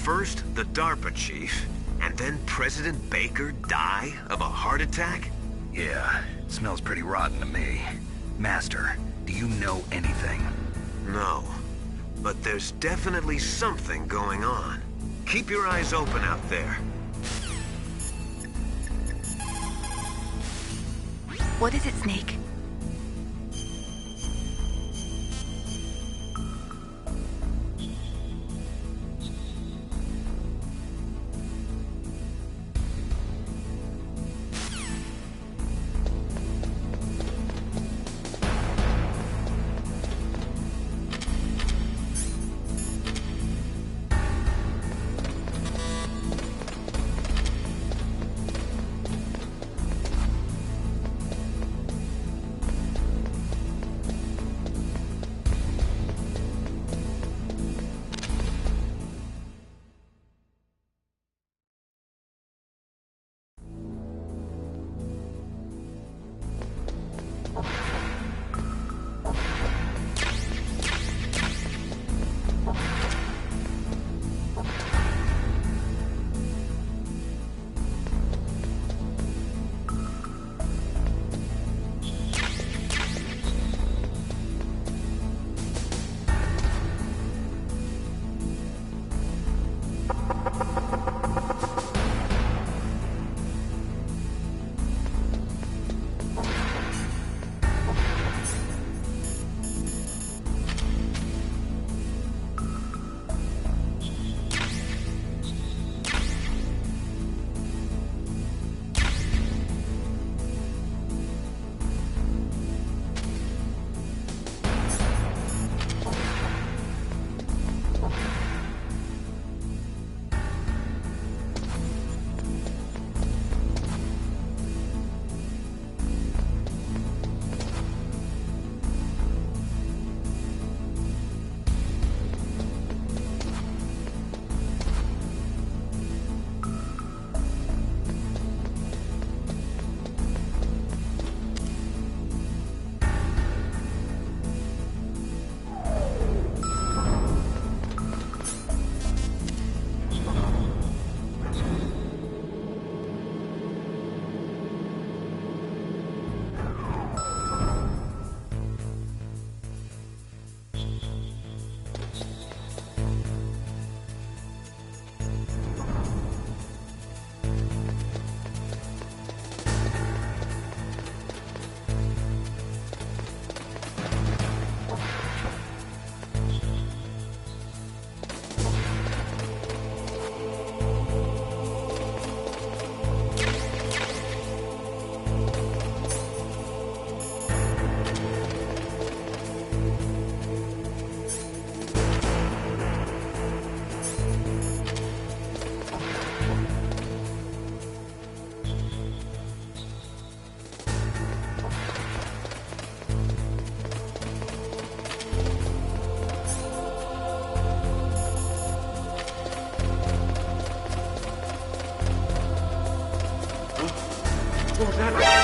First, the DARPA chief, and then President Baker die of a heart attack? Yeah, it smells pretty rotten to me. Master, do you know anything? No. But there's definitely something going on. Keep your eyes open out there. What is it, Snake? What was that?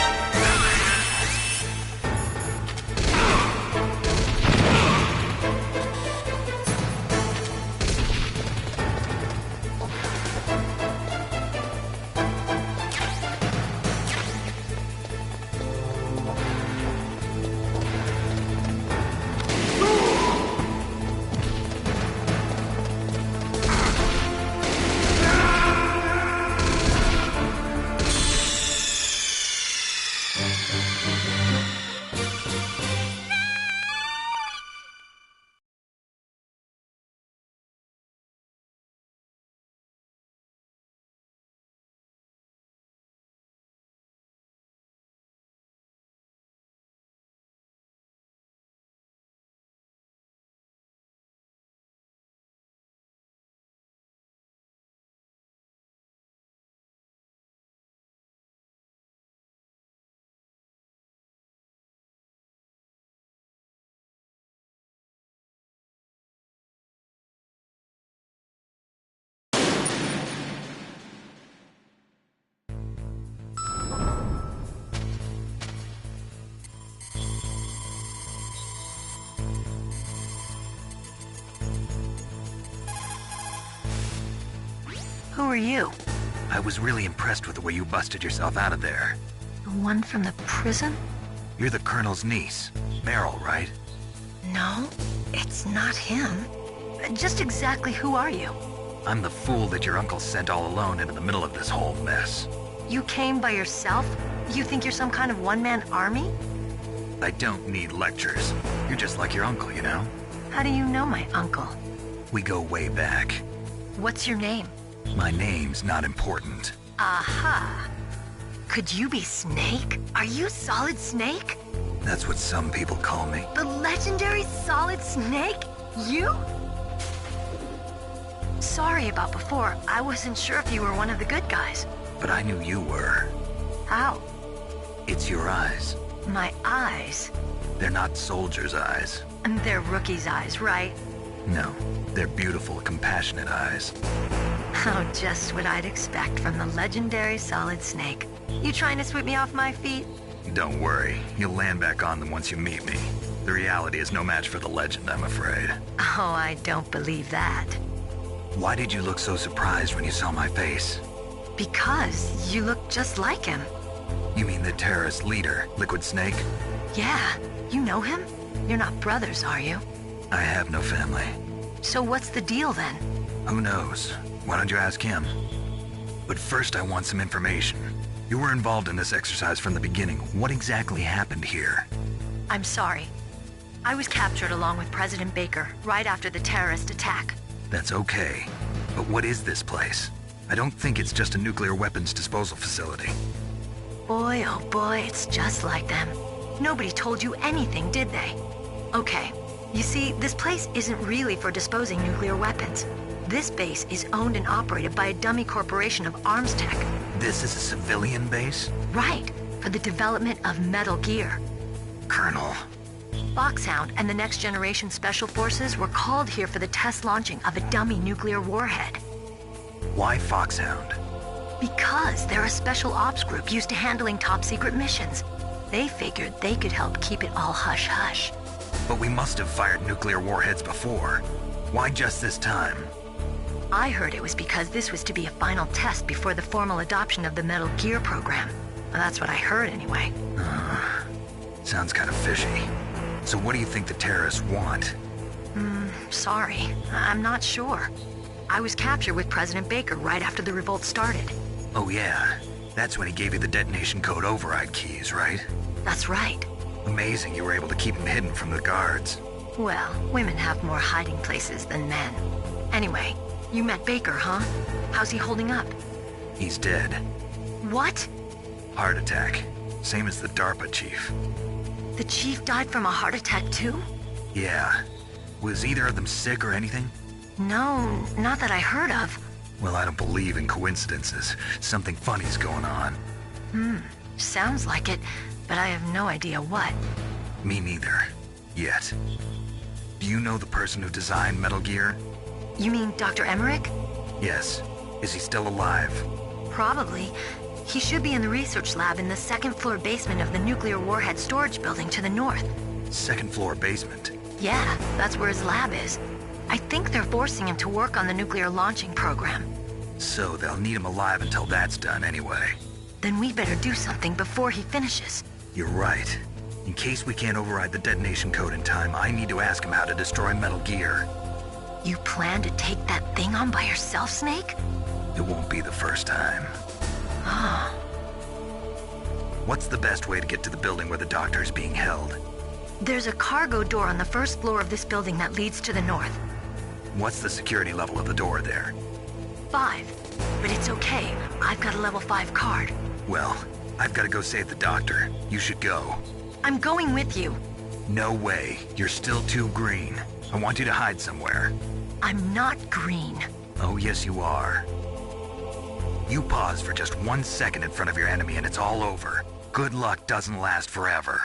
Who are you? I was really impressed with the way you busted yourself out of there. The one from the prison? You're the Colonel's niece, Meryl, right? No, it's not him. Just exactly who are you? I'm the fool that your uncle sent all alone into the middle of this whole mess. You came by yourself? You think you're some kind of one-man army? I don't need lectures. You're just like your uncle, you know? How do you know my uncle? We go way back. What's your name? My name's not important. Aha. Could you be Snake? Are you Solid Snake? That's what some people call me. The legendary Solid Snake? You? Sorry about before. I wasn't sure if you were one of the good guys. But I knew you were. How? It's your eyes. My eyes? They're not soldiers' eyes. And they're rookies' eyes, right? No, they're beautiful, compassionate eyes. Oh, just what I'd expect from the legendary Solid Snake. You trying to sweep me off my feet? Don't worry, you'll land back on them once you meet me. The reality is no match for the legend, I'm afraid. Oh, I don't believe that. Why did you look so surprised when you saw my face? Because you look just like him. You mean the terrorist leader, Liquid Snake? Yeah, you know him? You're not brothers, are you? I have no family. So what's the deal then? Who knows? Why don't you ask him? But first I want some information. You were involved in this exercise from the beginning. What exactly happened here? I'm sorry. I was captured along with President Baker right after the terrorist attack. That's okay. But what is this place? I don't think it's just a nuclear weapons disposal facility. Boy, oh boy, it's just like them. Nobody told you anything, did they? Okay, you see, this place isn't really for disposing nuclear weapons. This base is owned and operated by a dummy corporation of arms tech. This is a civilian base? Right, for the development of Metal Gear. Colonel. Foxhound and the Next Generation Special Forces were called here for the test launching of a dummy nuclear warhead. Why Foxhound? Because they're a special ops group used to handling top-secret missions. They figured they could help keep it all hush-hush. But we must have fired nuclear warheads before. Why just this time? I heard it was because this was to be a final test before the formal adoption of the Metal Gear program. Well, that's what I heard anyway. Sounds kind of fishy. So what do you think the terrorists want? Sorry. I'm not sure. I was captured with President Baker right after the revolt started. Oh yeah, that's when he gave you the detonation code override keys, right? That's right. Amazing you were able to keep him hidden from the guards. Well, women have more hiding places than men. Anyway, you met Baker, huh? How's he holding up? He's dead. What? Heart attack. Same as the DARPA chief. The chief died from a heart attack too? Yeah. Was either of them sick or anything? No, not that I heard of. Well, I don't believe in coincidences. Something funny's going on. Sounds like it, but I have no idea what. Me neither. Yet. Do you know the person who designed Metal Gear? You mean Dr. Emmerich? Yes. Is he still alive? Probably. He should be in the research lab in the second-floor basement of the nuclear warhead storage building to the north. Second-floor basement? Yeah, that's where his lab is. I think they're forcing him to work on the nuclear launching program. So they'll need him alive until that's done anyway. Then we better do something before he finishes. You're right. In case we can't override the detonation code in time, I need to ask him how to destroy Metal Gear. You plan to take that thing on by yourself, Snake? It won't be the first time. Ah. What's the best way to get to the building where the doctor is being held? There's a cargo door on the first floor of this building that leads to the north. What's the security level of the door there? 5. But it's okay. I've got a level 5 card. Well, I've got to go save the doctor. You should go. I'm going with you. No way. You're still too green. I want you to hide somewhere. I'm not green. Oh, yes you are. You pause for just 1 second in front of your enemy and it's all over. Good luck doesn't last forever.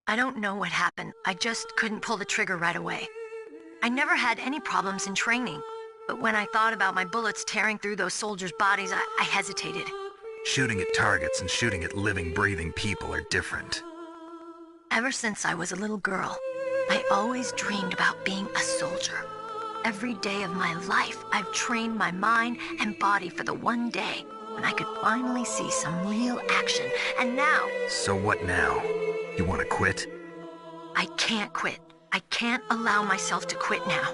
I don't know what happened. I just couldn't pull the trigger right away. I never had any problems in training, but when I thought about my bullets tearing through those soldiers' bodies, I hesitated. Shooting at targets and shooting at living, breathing people are different. Ever since I was a little girl, I always dreamed about being a soldier. Every day of my life, I've trained my mind and body for the one day when I could finally see some real action. And now... So what now? You want to quit? I can't quit. I can't allow myself to quit now.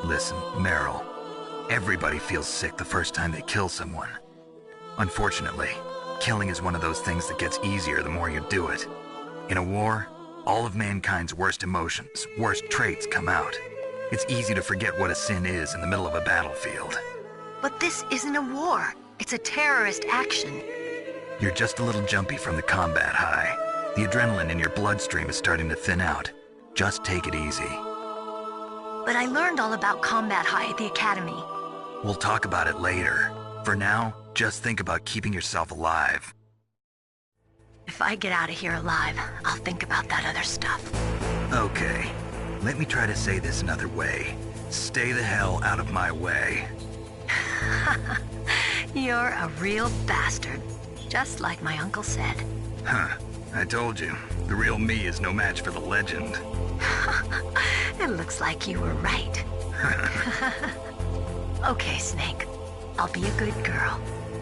Listen, Meryl. Everybody feels sick the first time they kill someone. Unfortunately, killing is one of those things that gets easier the more you do it. In a war, all of mankind's worst emotions, worst traits come out. It's easy to forget what a sin is in the middle of a battlefield. But this isn't a war. It's a terrorist action. You're just a little jumpy from the combat high. The adrenaline in your bloodstream is starting to thin out. Just take it easy. But I learned all about combat high at the academy. We'll talk about it later. For now, just think about keeping yourself alive. If I get out of here alive, I'll think about that other stuff. Okay. Let me try to say this another way. Stay the hell out of my way. You're a real bastard. Just like my uncle said. Huh. I told you. The real me is no match for the legend. It looks like you were right. Okay, Snake. I'll be a good girl.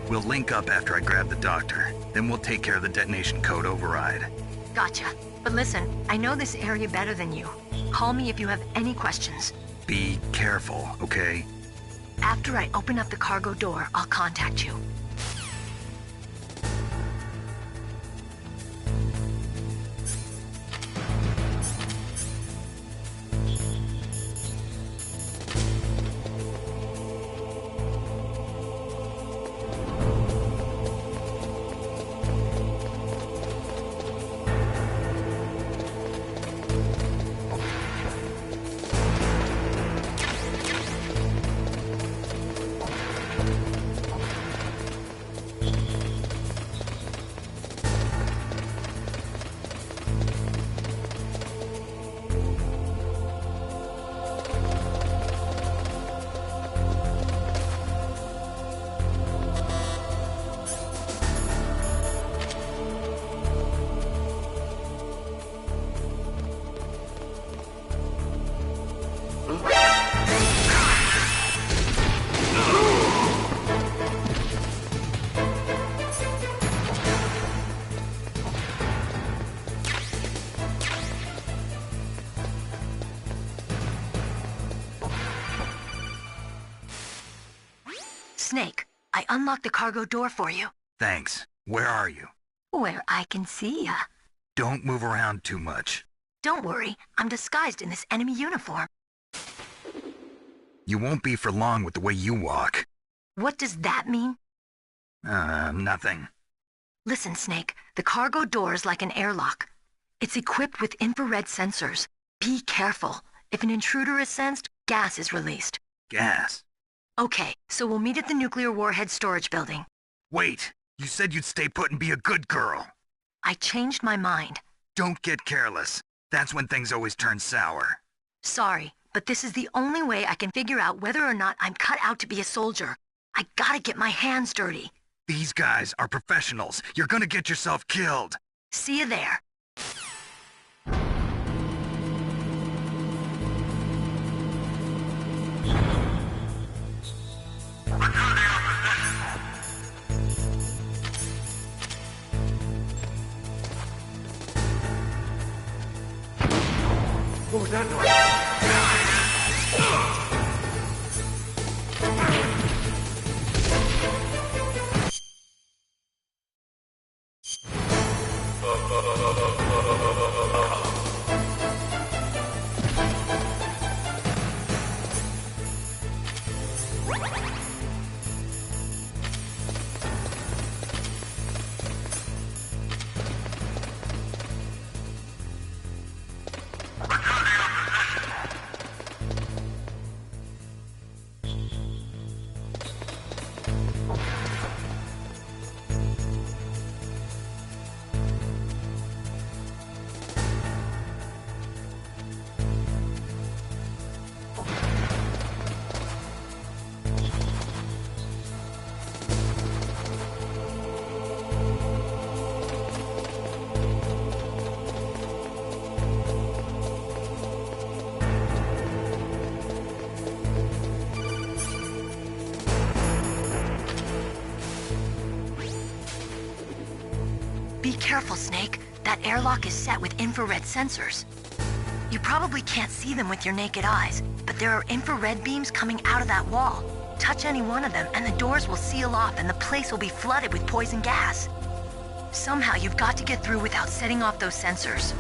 We'll link up after I grab the doctor. Then we'll take care of the detonation code override. Gotcha. But listen, I know this area better than you. Call me if you have any questions. Be careful, okay? After I open up the cargo door, I'll contact you. Snake, I unlocked the cargo door for you. Thanks. Where are you? Where I can see ya. Don't move around too much. Don't worry, I'm disguised in this enemy uniform. You won't be for long with the way you walk. What does that mean? Nothing. Listen, Snake, the cargo door is like an airlock. It's equipped with infrared sensors. Be careful. If an intruder is sensed, gas is released. Gas? Okay, so we'll meet at the nuclear warhead storage building. Wait, you said you'd stay put and be a good girl. I changed my mind. Don't get careless. That's when things always turn sour. Sorry, but this is the only way I can figure out whether or not I'm cut out to be a soldier. I gotta get my hands dirty. These guys are professionals. You're gonna get yourself killed. See you there. What was that noise? careful, Snake. That airlock is set with infrared sensors. You probably can't see them with your naked eyes, but there are infrared beams coming out of that wall. Touch any one of them, and the doors will seal off and the place will be flooded with poison gas. Somehow you've got to get through without setting off those sensors.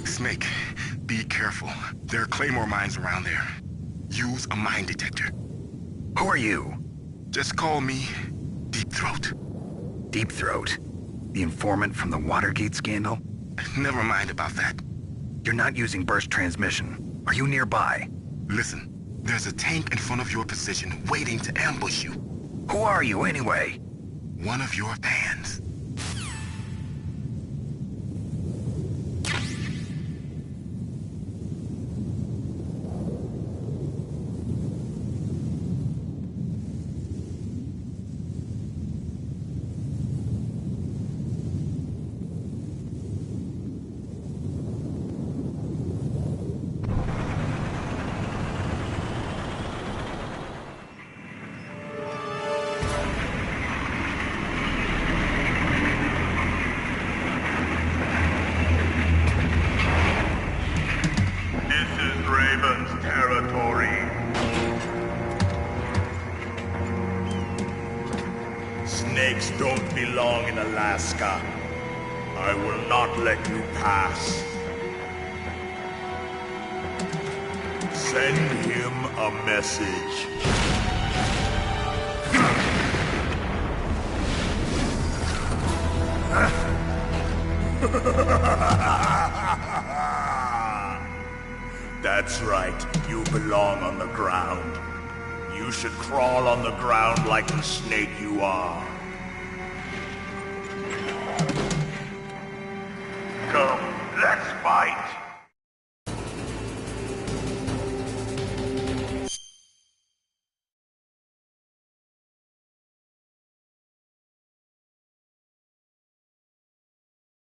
Snake, be careful. There are Claymore mines around there. Use a mine detector. Who are you? Just call me Deep Throat. Deep Throat? The informant from the Watergate scandal? Never mind about that. You're not using burst transmission. Are you nearby? Listen, there's a tank in front of your position waiting to ambush you. Who are you anyway? One of your fans. Snakes don't belong in Alaska. I will not let you pass. Send him a message. That's right. You belong on the ground. You should crawl on the ground like the snake you are.